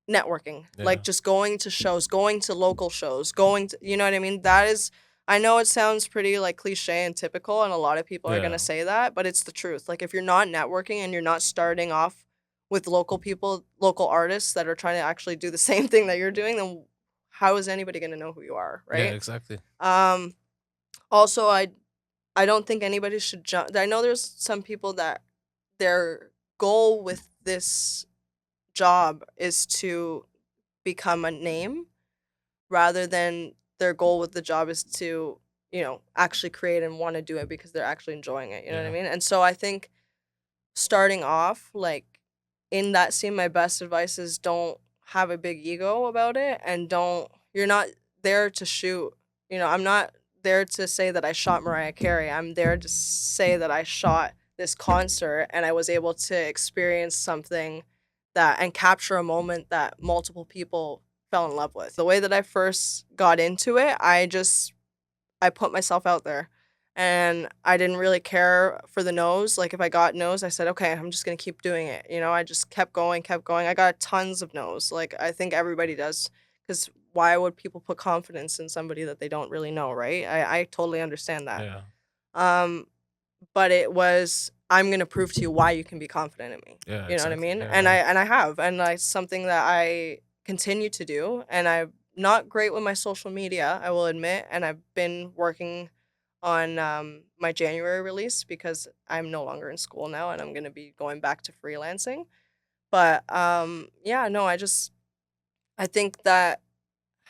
networking, like Yeah. just going to shows, going to local shows, going to, you know what I mean? That is, I know it sounds pretty like cliche and typical, and a lot of people are going to Yeah. say that, but it's the truth. Like if you're not networking and you're not starting off with local people, local artists that are trying to actually do the same thing that you're doing, then how is anybody going to know who you are, Yeah, right? exactly. Um Also, I don't think anybody should jump. I know there's some people that their goal with this job is to become a name rather than their goal with the job is to, you know, actually create and want to do it because they're actually enjoying it. You know what I Yeah. mean? And so I think starting off, like in that scene, my best advice is don't have a big ego about it, and you're not there to shoot. You know, I'm not there to say that I shot Mariah Carey. I'm there to say that I shot this concert and I was able to experience something that and capture a moment that multiple people fell in love with. The way that I first got into it, I put myself out there, and I didn't really care for the no's. Like if I got no's, I said, okay, I'm just gonna keep doing it. You know, I just kept going, kept going. I got tons of no's. Like I think everybody does, because why would people put confidence in somebody that they don't really know, right? I totally understand that. Yeah. Um, but it was, I'm gonna prove to you why you can be confident in me. Yeah, You know what I exactly. mean? Yeah, yeah. And I have, and it's something that I continue to do. And I'm not great with my social media, I will admit. And I've been working on my January release because I'm no longer in school now, and I'm gonna be going back to freelancing. But yeah, no, I think that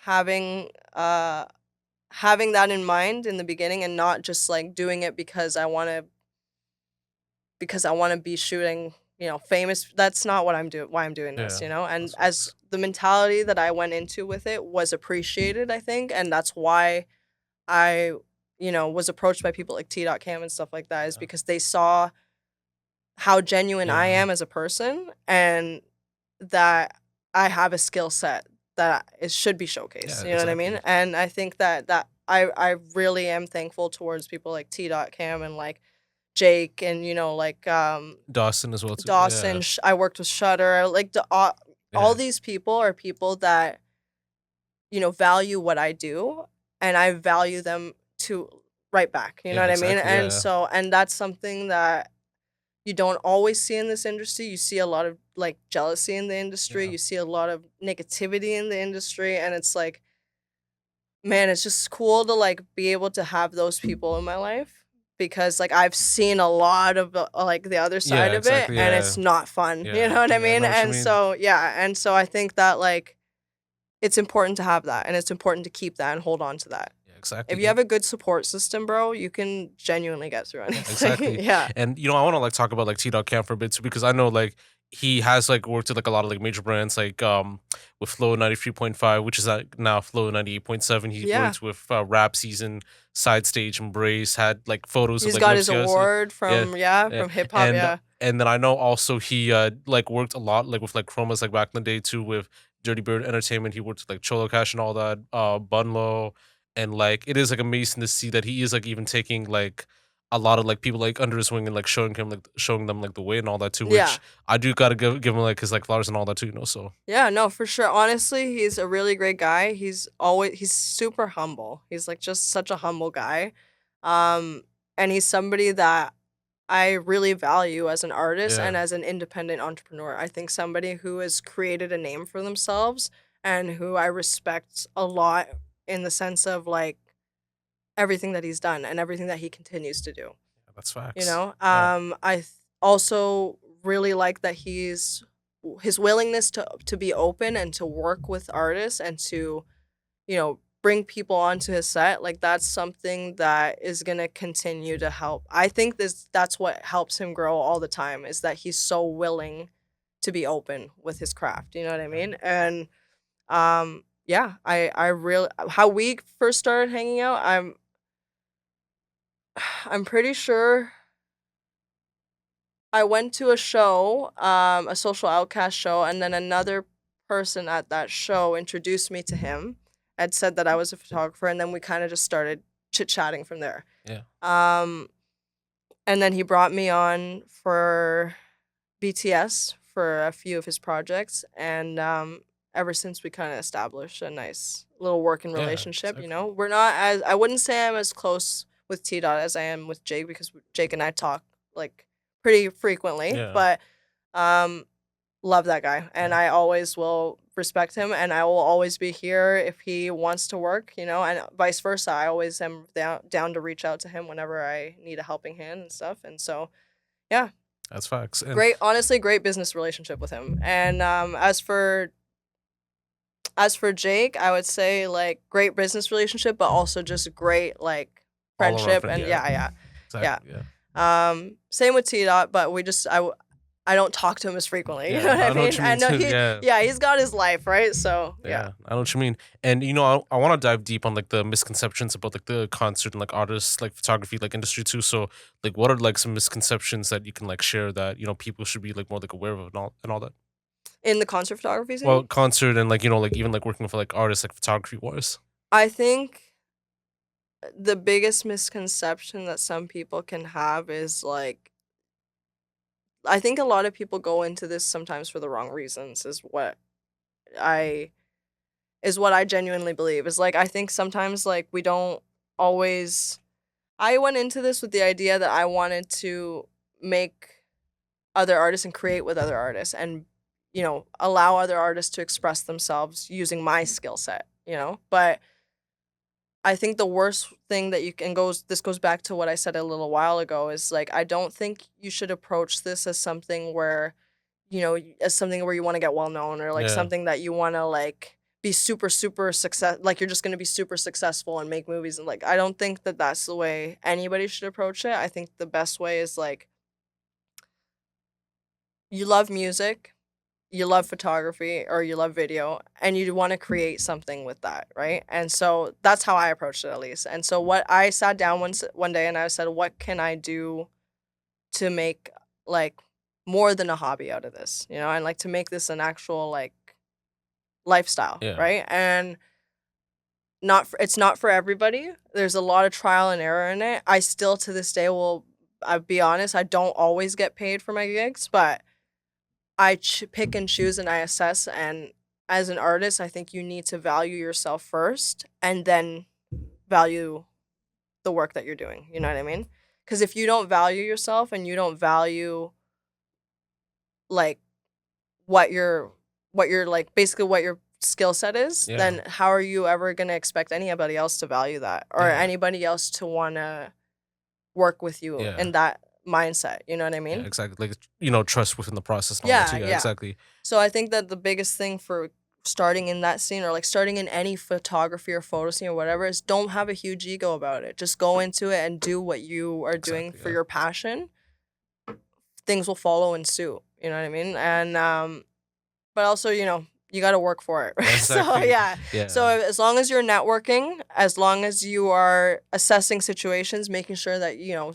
having having that in mind in the beginning and not just like doing it because I want to be shooting, you know, famous. That's not what I'm doing. Why I'm doing this, Yeah. you know. And That's as facts. the mentality that I went into with it was appreciated, I think, and that's why I, you know, was approached by people like Tdotcam and stuff like that, is Yeah. because they saw how genuine I Yeah. am as a person, and that I have a skill set that it should be showcased. Yeah, You know what I mean? exactly. And I think that I really am thankful towards people like Tdotcam and like Jake, and you know, like Dawson as well too. Dawson. Yeah. I worked with Shutter. Like all Yeah. these people are people that, you know, value what I do, and I value them to right back. You know Yeah, what I mean? exactly. And Yeah. so, and that's something that you don't always see in this industry. You see a lot of like jealousy in the industry. Yeah. You see a lot of negativity in the industry, and it's like, man, it's just cool to like be able to have those people in my life, because like I've seen a lot of like the other side Yeah, of it, exactly. and Yeah. it's not fun. You Yeah. know what I Yeah, I mean? know what you And mean. so yeah, and so I think that like it's important to have that, and it's important to keep that and hold on to that. Yeah, exactly. If you have a good support system, bro, you can genuinely get through Yeah, anything. exactly. Yeah. And you know, I want to like talk about like T Dot Camp for a bit too, because I know like he has like worked at like a lot of like major brands like with Flow 93.5, which is now Flow 98.7. He Yeah. worked with Rap Season, Side Stage, Embrace, had like photos of He's like got his Nipsey Hussle. award Yeah, from yeah. from hip hop. And Yeah. and then I know also he like worked a lot like with like Chromas like back in the day too with Dirty Bird Entertainment. He worked with like Cholo Cash and all that, Bunlo. And like it is like amazing to see that he is like even taking like a lot of like people like under his wing and like showing them like the way and all that too, Yeah. which I do gotta give him like his like flowers and all that too, you know. So Yeah, no, for sure. Honestly, he's a really great guy. He's super humble. He's like just such a humble guy. Um and he's somebody that I really value as an artist and yeah, as an independent entrepreneur. I think somebody who has created a name for themselves and who I respect a lot in the sense of like everything that he's done and everything that he continues to do. that's You facts. know, Yeah, also really like that his willingness to be open and to work with artists and to, bring people onto his set. Like that's something that is gonna continue to help. I think that's what helps him grow all the time is that he's so willing to be open with his craft. You know what I yeah, mean? And yeah, I really how we first started hanging out. I'm pretty sure I went to a show, a social outcast show, and then another person at that show introduced me to him and said that I was a photographer, and then we kind of just started chit chatting from there. yeah, Um, and then he brought me on for BTS for a few of his projects, and ever since we kind of established a nice little working yeah, relationship. exactly. We're not as I wouldn't say I'm as close with T Dot as I am with Jake because Jake and I talk like pretty frequently, Yeah, but um, love that guy, and yeah, I always will respect him, and I will always be here if he wants to work, and vice versa. I always am down to reach out to him whenever I need a helping hand and stuff, and so yeah, that's facts. And great, honestly, great business relationship with him. And as for Jake, I would say like great business relationship, but also just great like all around friendship, friend, and yeah, yeah, yeah. exactly, yeah. Same with T Dot, but I don't talk to him as frequently. You know Yeah, what I I know what mean? you I mean know too. Yeah, he's got his life, right? So yeah. yeah, I know what you mean. And you know, I want to dive deep on like the misconceptions about like the concert and like artists, like photography, like industry too. So, like, what are like some misconceptions that you can like share that people should be like more like aware of and all that? In the concert photography Well, scene, concert and like like even like working for like artists, like photography wise. I think the biggest misconception that some people can have is like I think a lot of people go into this sometimes for the wrong reasons I is what I genuinely believe. Is like I think sometimes like we don't always I went into this with the idea that I wanted to make other artists and create with other artists and allow other artists to express themselves using my skill set, But I think the worst thing that you can goes this goes back to what I said a little while ago is like I don't think you should approach this as something where as something where you want to get well known or like Yeah, something that you want to like be super super success like you're just going to be super successful and make movies and like I don't think that that's the way anybody should approach it. I think the best way is like you love music, you love photography or you love video and you want to create something with that, right? And so that's how I approached it at least. And so what I sat down one day and I said, what can I do to make like more than a hobby out of this, and like to make this an actual like lifestyle, yeah, right? And it's not for everybody. There's a lot of trial and error in it. I still to this day will I'll be honest, I don't always get paid for my gigs, but I pick and choose and I assess. And as an artist, I think you need to value yourself first and then value the work that you're doing. You know what I mean? Because if you don't value yourself and you don't value like what you're like basically what your skill set is, yeah, then how are you ever gonna expect anybody else to value that or yeah, anybody else to wanna work with you yeah, in that mindset? You know what I yeah, mean? exactly. Like trust within the process and all that Yeah, too. Yeah, yeah. exactly. So I think that the biggest thing for starting in that scene or like starting in any photography or photo scene or whatever is don't have a huge ego about it. Just go into it and do what you are doing Exactly. for Yeah. your passion. Things will follow and suit. You know what I mean? And but also, you know, you got to work for it. So Exactly. yeah. Yeah. So as long as you're networking, as long as you are assessing situations, making sure that, you know,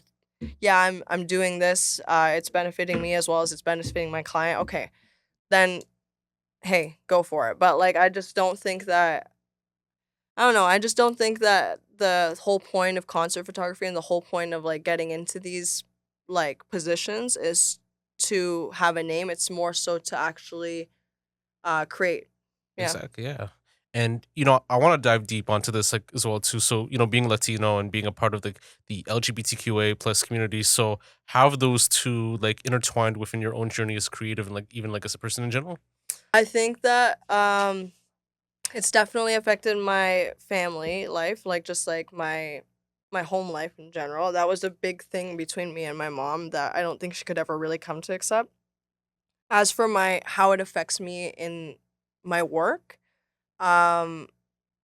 yeah, I'm doing this, it's benefiting me as well as it's benefiting my client. Okay, then hey, go for it. But like, I just don't think that. I don't know. I just don't think that the whole point of concert photography and the whole point of like getting into these like positions is to have a name. It's more so to actually create. Yeah. Exactly, yeah. And I want to dive deep onto this like as well too. So, being Latino and being a part of the LGBTQA plus community. So, how have those two like intertwined within your own journey as creative and like even like as a person in general? I think that it's definitely affected my family life, like just like my home life in general. That was a big thing between me and my mom that I don't think she could ever really come to accept. As for my how it affects me in my work, um,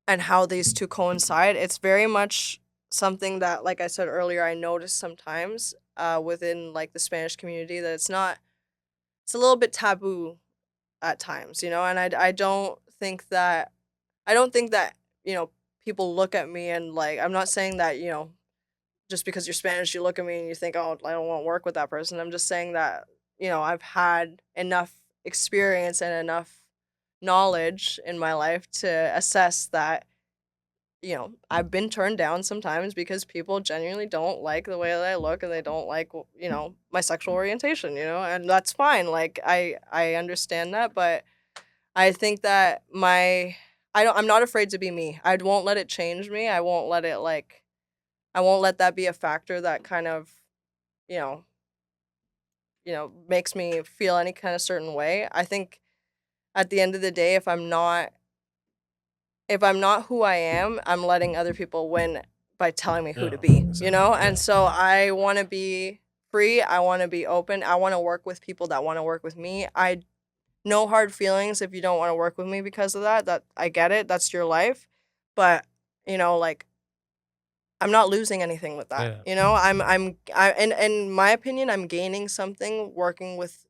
and how these two coincide, it's very much something that, like I said earlier, I notice sometimes within like the Spanish community that it's a little bit taboo at times, you know, and I don't think that you know, people look at me and like I'm not saying that, you know, just because you're Spanish, you look at me and you think, oh, I don't want to work with that person. I'm just saying that, you know, I've had enough experience and enough knowledge in my life to assess that, you know, I've been turned down sometimes because people genuinely don't like the way that I look and they don't like, you know, my sexual orientation, you know, and that's fine. Like I understand that, but I think that I'm not afraid to be me. I won't let it change me. I won't let it like I won't let that be a factor that kind of, you know, makes me feel any kind of certain way. I think at the end of the day, if I'm not who I am, I'm letting other people win by telling me who to Yeah, be, you exactly. know? And Yeah. so I want to be free. I want to be open. I want to work with people that want to work with me. I no hard feelings if you don't want to work with me because of that. That I get it. That's your life. But, you know, like I'm not losing anything with that. Yeah. You know, in my opinion, I'm gaining something working with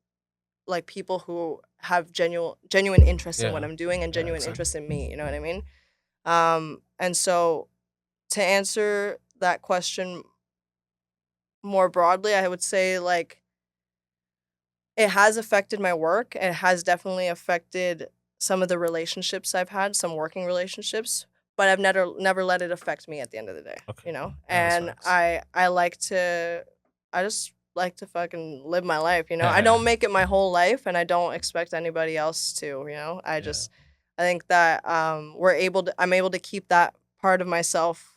like people who have genuine interest in what Yeah. I'm doing and Yeah, genuine exactly. interest in me, you know what I mean? And so to answer that question more broadly, I would say like it has affected my work. It has definitely affected some of the relationships I've had, some working relationships, but I've never let it affect me at the end of the day, Okay. you know? Yeah, that's And facts. I just like to fucking live my life, you know? I Yeah. don't make it my whole life and I don't expect anybody else to, you know? Yeah. I think that I'm able to keep that part of myself,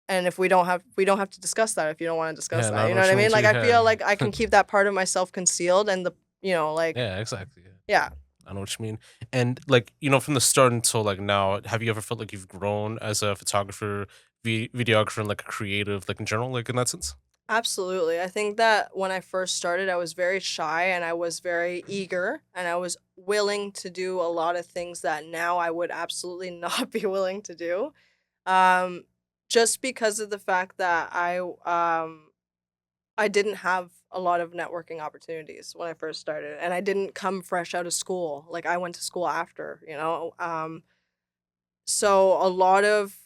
and if we don't have to discuss that if you don't want to discuss Yeah, no, that. I You know know what what I you mean mean? too. Like I Yeah. feel like I can keep that part of myself concealed and you know, like Yeah, exactly. Yeah. yeah. I know what you mean. And like, from the start until like now, have you ever felt like you've grown as a photographer, videographer, and like a creative, like in general, like in that sense? Absolutely. I think that when I first started, I was very shy and I was very eager and I was willing to do a lot of things that now I would absolutely not be willing to do. Um, just because of the fact that I didn't have a lot of networking opportunities when I first started and I didn't come fresh out of school. Like I went to school after, you know. So a lot of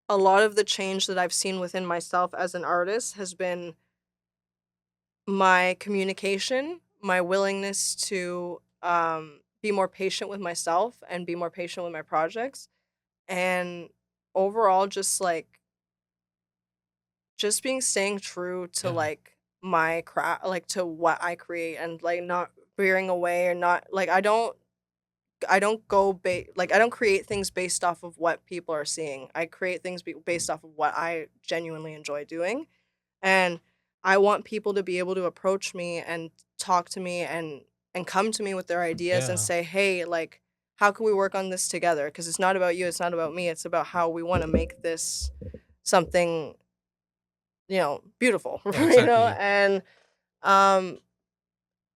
the change that I've seen within myself as an artist has been my communication, my willingness to be more patient with myself and be more patient with my projects, and overall just being staying true to Yeah. like my craft, like to what I create, and like not veering away or not like I don't like I don't create things based off of what people are seeing. I create things based off of what I genuinely enjoy doing. And I want people to be able to approach me and talk to me and come to me with their ideas and Yeah. say, "Hey, like how can we work on this together? Because it's not about you, it's not about me, it's about how we want to make this something, you know, beautiful." Yeah, You know? exactly. And um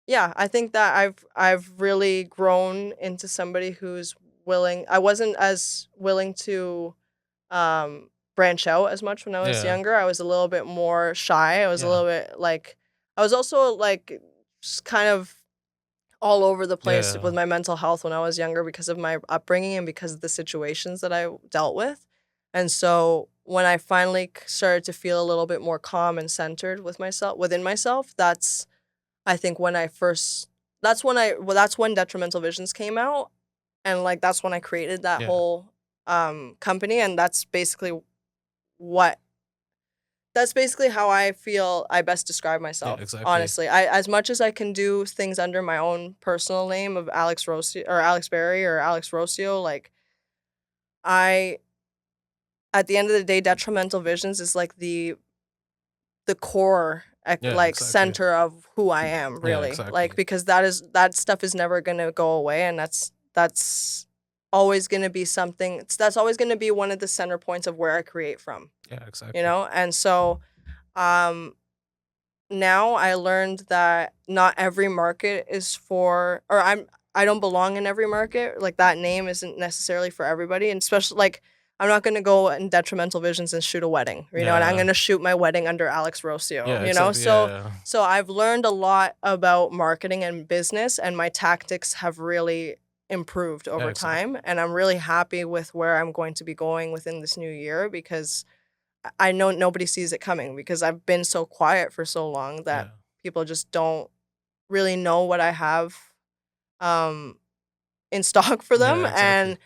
yeah, I think that I've really grown into somebody who's willing. I wasn't as willing to branch out as much when I was Yeah. younger. I was a little bit more shy. I was a Yeah. little bit like I was also like just kind of all over the place with Yeah. my mental health when I was younger because of my upbringing and because of the situations that I dealt with. And so when I finally started to feel a little bit more calm and centered with myself within myself, that's I think when I first that's when Detrimental Visions came out, and like that's when I created that Yeah. whole company, and what that's basically how I feel I best describe Yeah, myself, exactly. honestly. I as much as I can do things under my own personal name of Alex Rocio or Alex Berry or Alex Rocio, like I at the end of the day, Detrimental Visions is like the core Yeah, like exactly. center of who I am, Yeah, really. Like exactly. because that stuff is never gonna go away, and that's always gonna be something. That's always gonna be one of the center points of where I create from, Yeah, exactly. And so um now I learned that not every market is for or I don't belong in every market. Like that name isn't necessarily for everybody, and especially like I'm not gonna go in Detrimental Visions and shoot a wedding, and I'm Yeah. gonna shoot my wedding under Alex Yeah, Rocio. exactly. Yeah. So I've learned a lot about marketing and business, and my tactics have really improved Yeah, over exactly. time, and I'm really happy with where I'm going to be going within this new year because I know nobody sees it coming because I've been so quiet for so long that Yeah. people just don't really know what I have um in stock for them, Yeah, exactly. and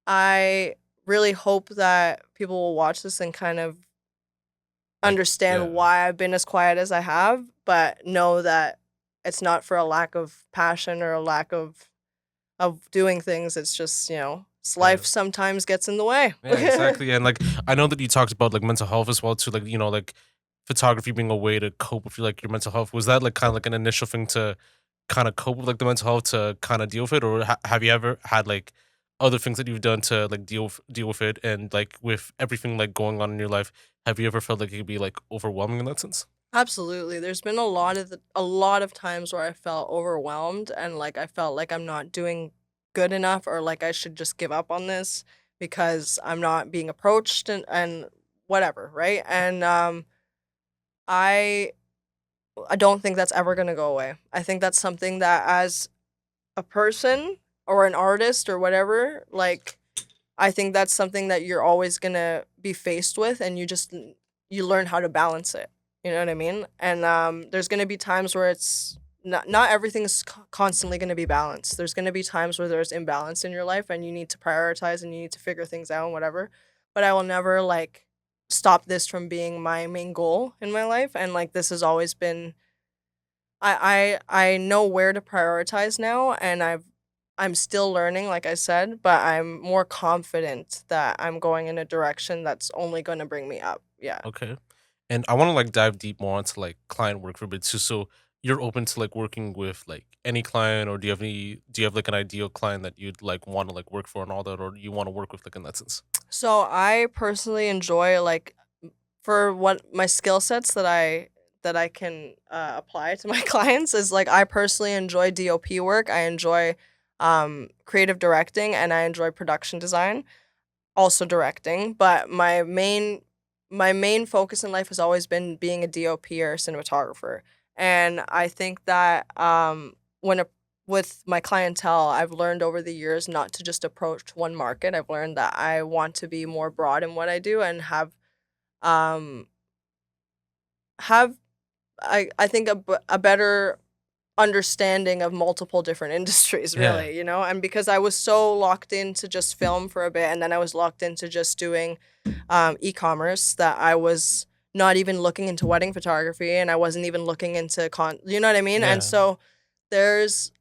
I really hope that people will watch this and kind of Like, understand yeah. why I've been as quiet as I have, but know that it's not for a lack of passion or a lack of doing things. It's just, Yeah. life sometimes gets in the way. Yeah, exactly. And like I know that you talked about like mental health as well too, like, like photography being a way to cope with like your mental health. Was that like kind of like an initial thing to kind of cope with like the mental health to kind of deal with it, or have you ever had like other things that you've done to like deal with it, and like with everything like going on in your life, have you ever felt like it could be like overwhelming in that sense? Absolutely. There's been a lot of times where I felt overwhelmed and like I felt like I'm not doing good enough or like I should just give up on this because I'm not being approached and whatever, right? And I I don't think that's ever going to go away. I think that's something that as a person or an artist or whatever, like I think that's something that you're always going to be faced with, and you learn how to balance it. You know what I mean? And there's going to be times where it's not everything's constantly going to be balanced. There's going to be times where there's imbalance in your life and you need to prioritize and you need to figure things out and whatever. But I will never like stop this from being my main goal in my life, and like this has always been I know where to prioritize now, and I'm still learning, like I said, but I'm more confident that I'm going in a direction that's only going to bring me up. Yeah. Okay. And I want to like dive deep more into like client work for a bit too. So you're open to like working with like any client, or do you have like an ideal client that you'd like want to like work for and all that, or you want to work with like in that sense? So I personally enjoy like for what my skill sets that I can apply to my clients is like I personally enjoy DOP work. I enjoy creative directing, and I enjoy production design, also directing, but my main focus in life has always been being a DOP or a cinematographer. And I think that when a, with my clientele, I've learned over the years not to just approach one market. I've learned that I want to be more broad in what I do and um have I think a better understanding of multiple different industries, Yeah. really, and because I was so locked into just film for a bit, and then I was locked into just doing e-commerce, that I was not even looking into wedding photography, and I wasn't even looking into you know what I mean? And Yeah. so there's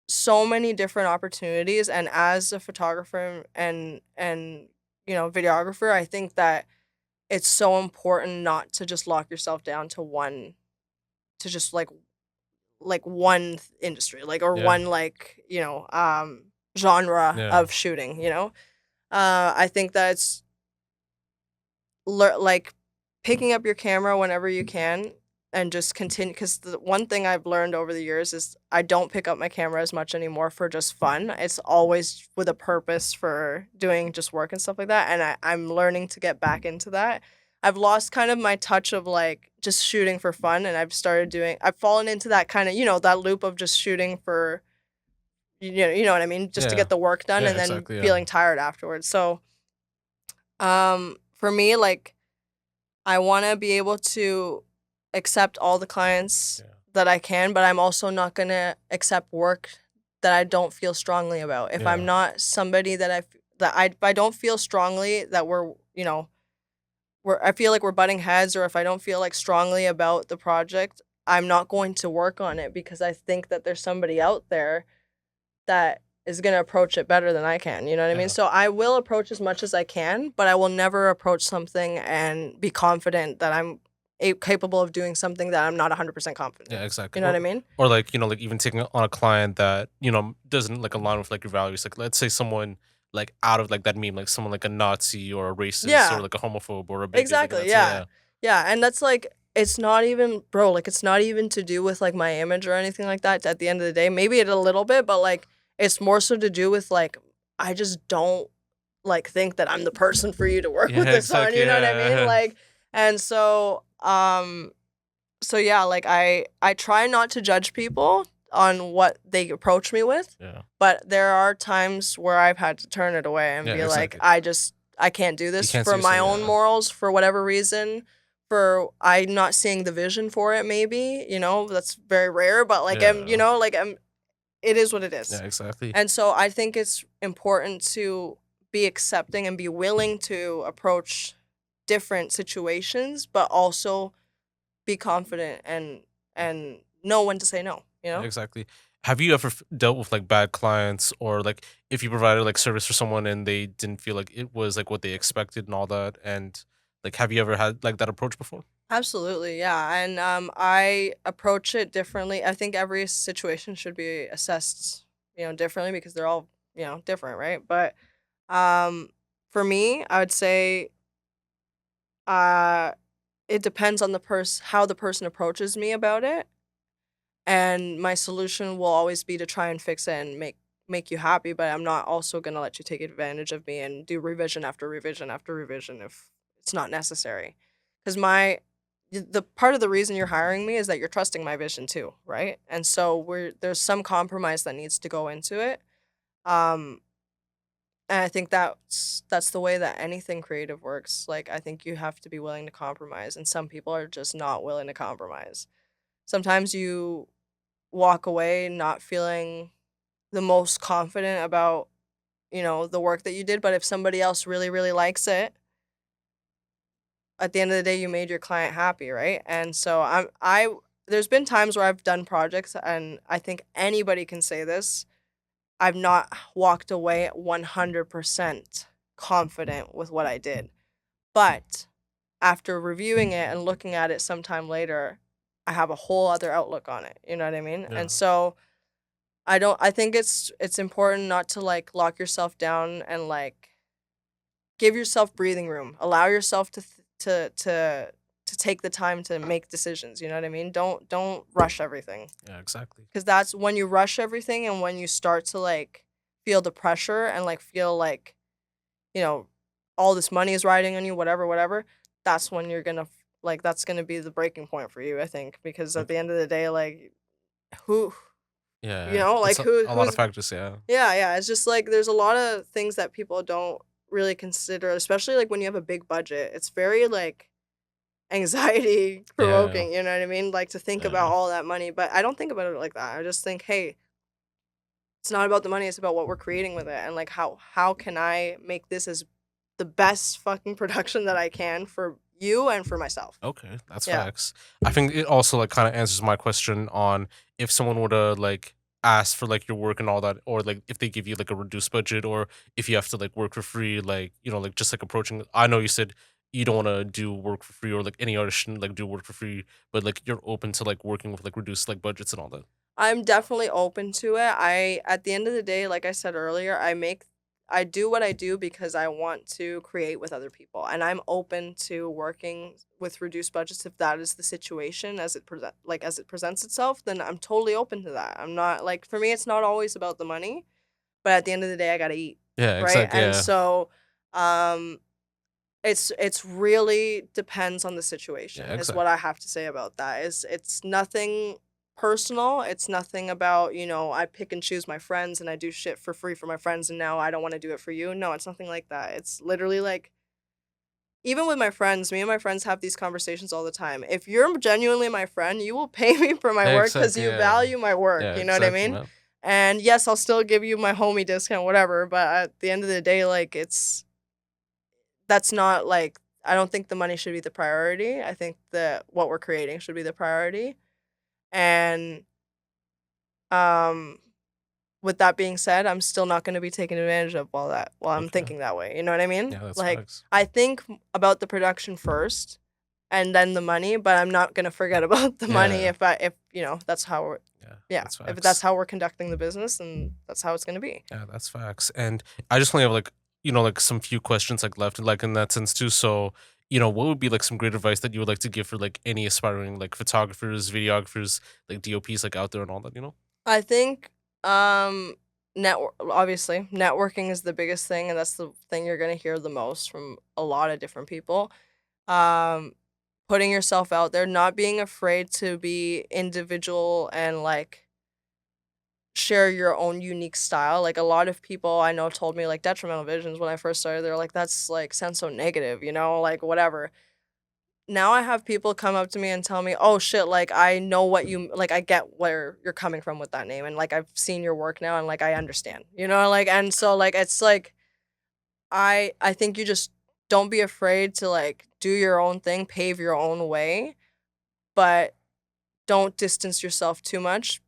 so many different opportunities, and as a photographer and videographer, I think that it's so important not to just lock yourself down to one to just like one industry, like or Yeah. one genre Yeah. of shooting. I think that's like picking up your camera whenever you can and just continue, because the one thing I've learned over the years is I don't pick up my camera as much anymore for just fun. It's always with a purpose for doing just work and stuff like that, and I'm learning to get back into that. I've lost kind of my touch of like just shooting for fun, and I've fallen into that kind of, that loop of just shooting for you know what I mean, just to Yeah. get the work done, Yeah, and then exactly, yeah. feeling tired afterwards. So for me, like, I want to be able to accept all the clients Yeah. that I can, but I'm also not going to accept work that I don't feel strongly about. If I'm Yeah. not somebody that if I don't feel strongly that we're, I feel like we're butting heads, or if I don't feel like strongly about the project, I'm not going to work on it because I think that there's somebody out there that is going to approach it better than I can. You know what I mean? Yeah. So I will approach as much as I can, but I will never approach something and be confident that I'm capable of doing something that I'm not 100% confident Yeah, in. exactly. You know what I mean? Or like, like even taking on a client that, doesn't like align with like your values. Like let's say someone like out of like that meme, like someone like a Nazi or a racist or Yeah, like a homophobe or a bigot, like exactly. that's Yeah. yeah. Yeah. And that's like, it's not even, bro, like, it's not even to do with like my image or anything like that at the end of the day. Maybe it a little bit, but like, it's more so to do with like, I just don't like think that I'm the person for you to work with Yeah, this on, exactly. you know what I mean? Yeah. Like, and so yeah, like I try not to judge people on what they approach me with, Yeah. but there are times where I've had to turn it away and Yeah, be like, exactly. I can't do You this can't see for my yourself, own yeah. morals for whatever reason. For I'm not seeing the vision for it, maybe, that's very rare, but like Yeah. it is what it Yeah, is. exactly. And so I think it's important to be accepting and be willing to approach different situations, but also be confident and know when to say no, you Yeah, know? exactly. Have you ever dealt with like bad clients or like if you provided like service for someone and they didn't feel like it was like what they expected and all that? And like, have you ever had like that approach before? Absolutely, yeah. And I approach it differently. I think every situation should be assessed, differently because they're all, different, right? But um for me, I would say uh it depends on the person how the person approaches me about it. And my solution will always be to try and fix it and make you happy, but I'm not also gonna let you take advantage of me and do revision after revision after revision if it's not necessary. Because the part of the reason you're hiring me is that you're trusting my vision too, right? And so there's some compromise that needs to go into it. Um, and I think that's the way that anything creative works. Like, I think you have to be willing to compromise, and some people are just not willing to compromise. Sometimes you walk away not feeling the most confident about, the work that you did, but if somebody else really, really likes it, at the end of the day, you made your client happy, right? And so there's been times where I've done projects, and I think anybody can say this. I've not walked away 100% confident with what I did. But after reviewing it and looking at it sometime later, I have a whole other outlook on it. You know what I mean? Yeah. And so I think it's important not to like lock yourself down and like give yourself breathing room. Allow yourself to take the time to make decisions, you know what I mean? Don't rush everything. Yeah, exactly. Cuz that's when you rush everything and when you start to like feel the pressure and like feel like, you know, all this money is riding on you, whatever, whatever. That's when you're going to like that's going to be the breaking point for you, I think, because at Okay. the end of the day, like who Yeah. It's like a lot of who's factors, yeah. yeah, yeah, it's just, like, there's a lot of things that people don't really consider, especially, like, when you have a big budget. It's very, like, anxiety Yeah. provoking, you know what I mean? Like, to think about Yeah. all that money, but I don't think about it like that. I just think, "Hey, it's not about the money, it's about what we're creating with it, and, like, how can I make this as the best fucking production that I can for you and for myself?" Okay, that's Yeah. facts. I think it also like kind of answers my question on if someone were to like ask for like your work and all that, or like if they give you like a reduced budget, or if you have to like work for free, like like just like approaching. I know you said you don't want to do work for free, or like any artist shouldn't like do work for free, but like you're open to like working with like reduced like budgets and all that. I'm definitely open to it. At the end of the day, like I said earlier, I do what I do because I want to create with other people, and I'm open to working with reduced budgets if that is the situation as it presents itself. Then I'm totally open to that. I'm not like for me, it's not always about the money, but at the end of the day, I gotta eat, Yeah, right? exactly. And Yeah, so, um, it's really depends on the yeah, situation is what exactly. I have to say about that. Is it's nothing personal. It's nothing about, I pick and choose my friends and I do shit for free for my friends and now I don't want to do it for you. No, it's nothing like that. It's literally like, even with my friends, me and my friends have these conversations all the time. If you're genuinely my friend, you will pay me for my Yeah, work because exactly. you Yeah. value my work. Yeah, You know what I exactly, mean? man. And yes, I'll still give you my homie discount, whatever. But at the end of the day, like, that's not like, I don't think the money should be the priority. I think that what we're creating should be the priority. And um, with that being said, I'm still not going to be taken advantage of while I'm Okay. thinking that way. You know what I mean? Yeah, that's Like, facts. I think about the production first and then the money, but I'm not gonna forget about the money Yeah. if that's how we're Yeah, yeah, that's if that's facts. how we're conducting the business, then that's how it's gonna be. Yeah, that's facts. And I just only have like, like some few questions like left, like in that sense too. So, what would be like some great advice that you would like to give for like any aspiring like photographers, videographers, like DOPs like out there and all that, I think obviously networking is the biggest thing, and that's the thing you're gonna hear the most from a lot of different people. Um, Putting yourself out there, not being afraid to be individual and like share your own unique style. Like a lot of people I know told me like Detrimental Visions when I first started, they're like, that's like sounds so negative, like whatever. Now I have people come up to me and tell me, oh shit, like I know what you like, I get where you're coming from with that name. And like I've seen your work now and like I understand. Like and so like it's like I think you just don't be afraid to like do your own thing, pave your own way, but don't distance yourself too much.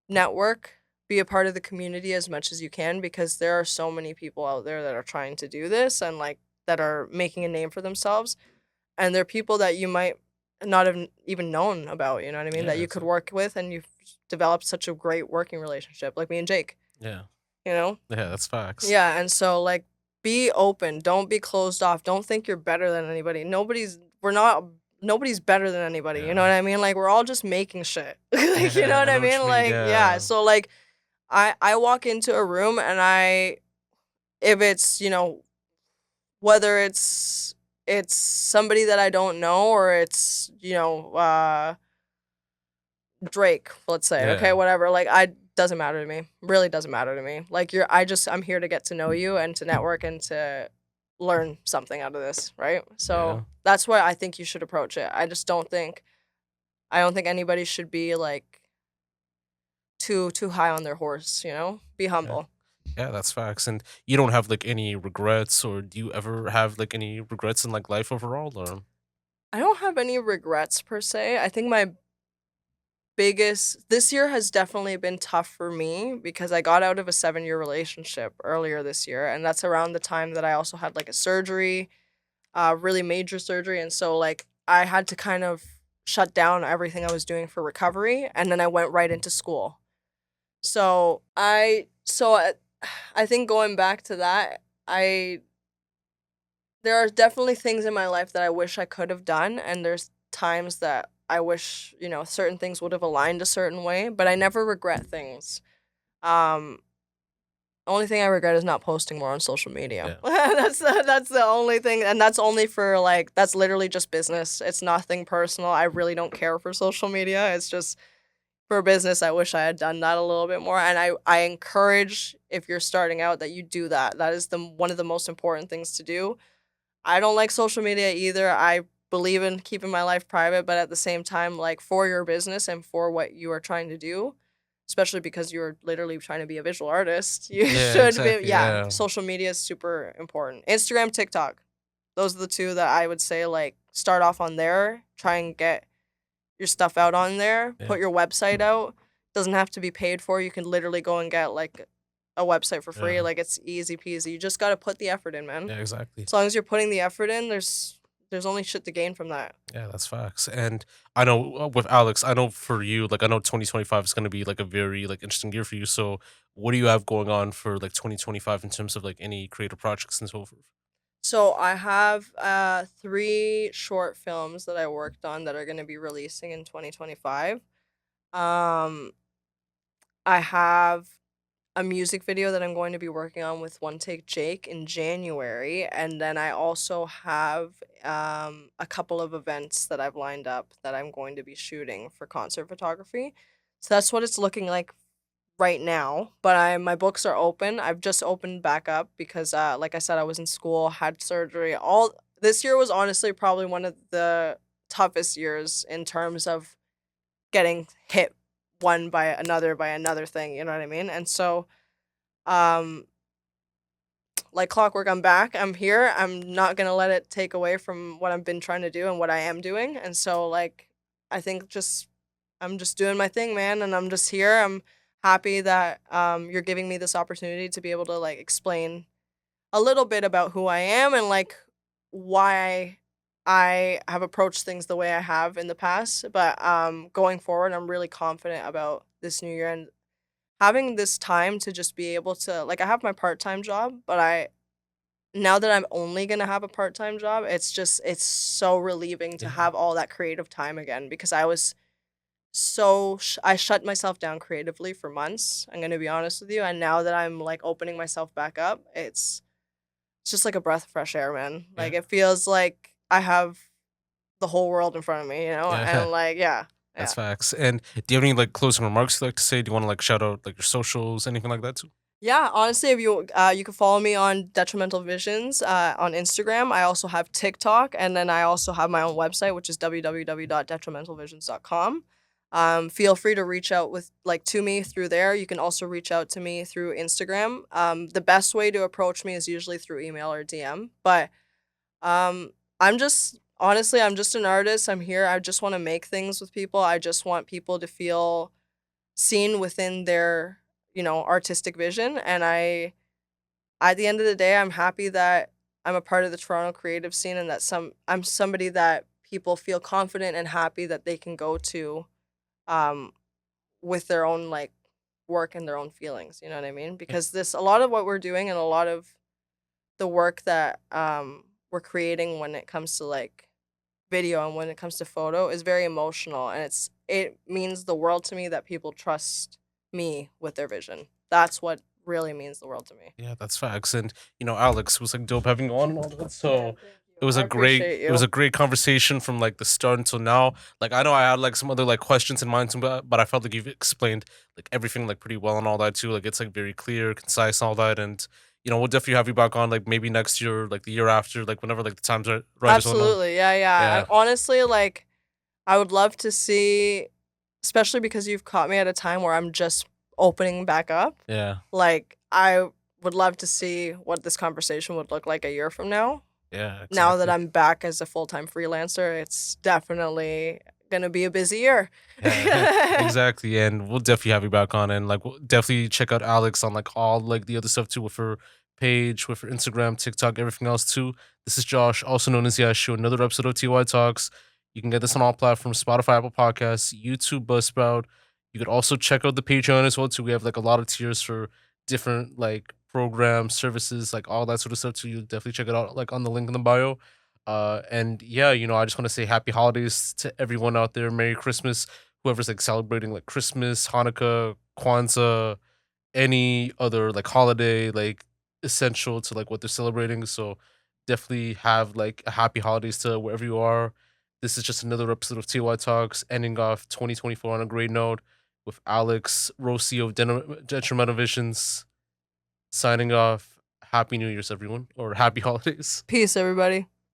Network, be a part of the community as much as you can because there are so many people out there that are trying to do this and like that are making a name for themselves. And they're people that you might not have even known about, you know what I mean? Yeah, That you could exactly. work with and you've developed such a great working relationship, like me and Jake, Yeah. you know? Yeah, that's facts. Yeah, and so like be open, don't be closed off. Don't think you're better than anybody. Nobody's better than anybody. You know Yeah. what I mean? Like we're all just making shit. Like you know Yeah, what I I know what mean? you mean. Like yeah. Yeah. So like I walk into a room and if it's, whether it's somebody that I don't know or it's, Drake, let's say, okay, Yeah. whatever. Like I doesn't matter to me. Really doesn't matter to me. Like I'm here to get to know you and to network and to learn something out of this, right? So Yeah. that's why I think you should approach it. I don't think anybody should be like too high on their horse, Be Yeah. humble. Yeah, that's facts. And you don't have like any regrets, or do you ever have like any regrets in like life overall, or? I don't have any regrets per se. I think my biggest this year has definitely been tough for me because I got out of a 7-year relationship earlier this year, and that's around the time that I also had like a surgery, really major surgery, and so like I had to kind of shut down everything I was doing for recovery, and then I went right into school. So I think going back to that, I there are definitely things in my life that I wish I could have done, and there's times that I wish, certain things would have aligned a certain way, but I never regret things. Um, Only thing I regret is not posting more on social media. Yeah. That's the only thing, and that's only for like that's literally just business. It's nothing personal. I really don't care for social media. It's just for business. I wish I had done that a little bit more, and I encourage if you're starting out that you do that. That is the one of the most important things to do. I don't like social media either. I believe in keeping my life private, but at the same time, like for your business and for what you are trying to do, especially because you're literally trying to be a visual artist, you Yeah, should be, exactly. yeah, Yeah. social media is super important. Instagram, TikTok, those are the two that I would say, like, start off on there, try and get your stuff out on there, Yeah. put your website out. Doesn't have to be paid for. You can literally go and get like a website for free. Yeah. Like it's easy peasy. You just got to put the effort in, man. Yeah, exactly. As long as you're putting the effort in, there's only shit to gain from that. Yeah, that's facts. And I know with Alex, I know for you, like I know 2025 is going to be like a very like interesting year for you. So, what do you have going on for like 2025 in terms of like any creative projects and so forth? So I have 3 short films that I worked on that are going to be releasing in 2025. Um I have a music video that I'm going to be working on with One Take Jake in January, and then I also have a couple of events that I've lined up that I'm going to be shooting for concert photography. So that's what it's looking like right now. But my books are open. I've just opened back up because, like I said, I was in school, had surgery. All this year was honestly probably one of the toughest years in terms of getting hit one by another thing. You know what I mean? And so, um, like clockwork, I'm back. I'm here. I'm not gonna let it take away from what I've been trying to do and what I am doing. And so, like, I think just I'm just doing my thing, man, and I'm just here. I'm happy that you're giving me this opportunity to be able to like explain a little bit about who I am and like why I have approached things the way I have in the past. But going forward, I'm really confident about this new year and having this time to just be able to like I have my part-time job, but I now that I'm only gonna have a part-time job, it's so relieving to Yeah. have all that creative time again because I was I shut myself down creatively for months. I'm gonna be honest with you, and now that I'm like opening myself back up, it's just like a breath of fresh air, man. Yeah. Like it feels like I have the whole world in front of me, you know, Yeah. and like yeah, That's yeah. facts. And do you have any like closing remarks you'd like to say? Do you want to like shout out like your socials, anything like that too? Yeah, honestly, if you can follow me on Detrimental Visions on Instagram. I also have TikTok, and then I also have my own website, which is www.detrimentalvisions.com. Feel free to reach out with like to me through there. You can also reach out to me through Instagram. The best way to approach me is usually through email or DM. But I'm just honestly, I'm just an artist. I'm here. I just want to make things with people. I just want people to feel seen within their, artistic vision. And at the end of the day, I'm happy that I'm a part of the Toronto creative scene and that I'm somebody that people feel confident and happy that they can go to um with their own like work and their own feelings, you know what I mean? Yeah. Because this a lot of what we're doing and a lot of the work that we're creating when it comes to like video and when it comes to photo is very emotional and it means the world to me that people trust me with their vision. That's what really means the world to me. Yeah, that's facts. And Alex, it was like dope having you on and all that. Yeah, So thank you. I appreciate it was you. a great conversation from like the start until now. Like I know I had like some other like questions in mind too, but I felt like you've explained like everything like pretty well and all that too. Like it's like very clear, concise, and all that. And we'll definitely have you back on like maybe next year, like the year after, like whenever like the times are right or so. Absolutely. Yeah, yeah. Yeah, And honestly, like I would love to see especially because you've caught me at a time where I'm just opening back up. yeah, Like I would love to see what this conversation would look like a year from now. yeah, Now that exactly. I'm back as a full-time freelancer, it's definitely gonna be a busy year. Yeah, exactly. And we'll definitely have you back on, and like we'll definitely check out Alex on like all like the other stuff too, with her page, with her Instagram, TikTok, everything else too. This is Josh, also known as Yashu. Another episode of TLOY Talks. You can get this on all platforms: Spotify, Apple Podcasts, YouTube, Buzzsprout. You could also check out the Patreon as well too. We have like a lot of tiers for different like programs, services, like all that sort of stuff too. You definitely check it out like on the link in the bio. And yeah, I just want to say happy holidays to everyone out there. Merry Christmas, whoever's like celebrating like Christmas, Hanukkah, Kwanzaa, any other like holiday like essential to like what they're celebrating. So definitely have like a happy holidays to wherever you are. This is just another episode of TY Talks, ending off 2024 on a great note with Alex Rocio of Detrimental Visions signing off. Happy New Year's, everyone, or happy holidays. Peace, everybody.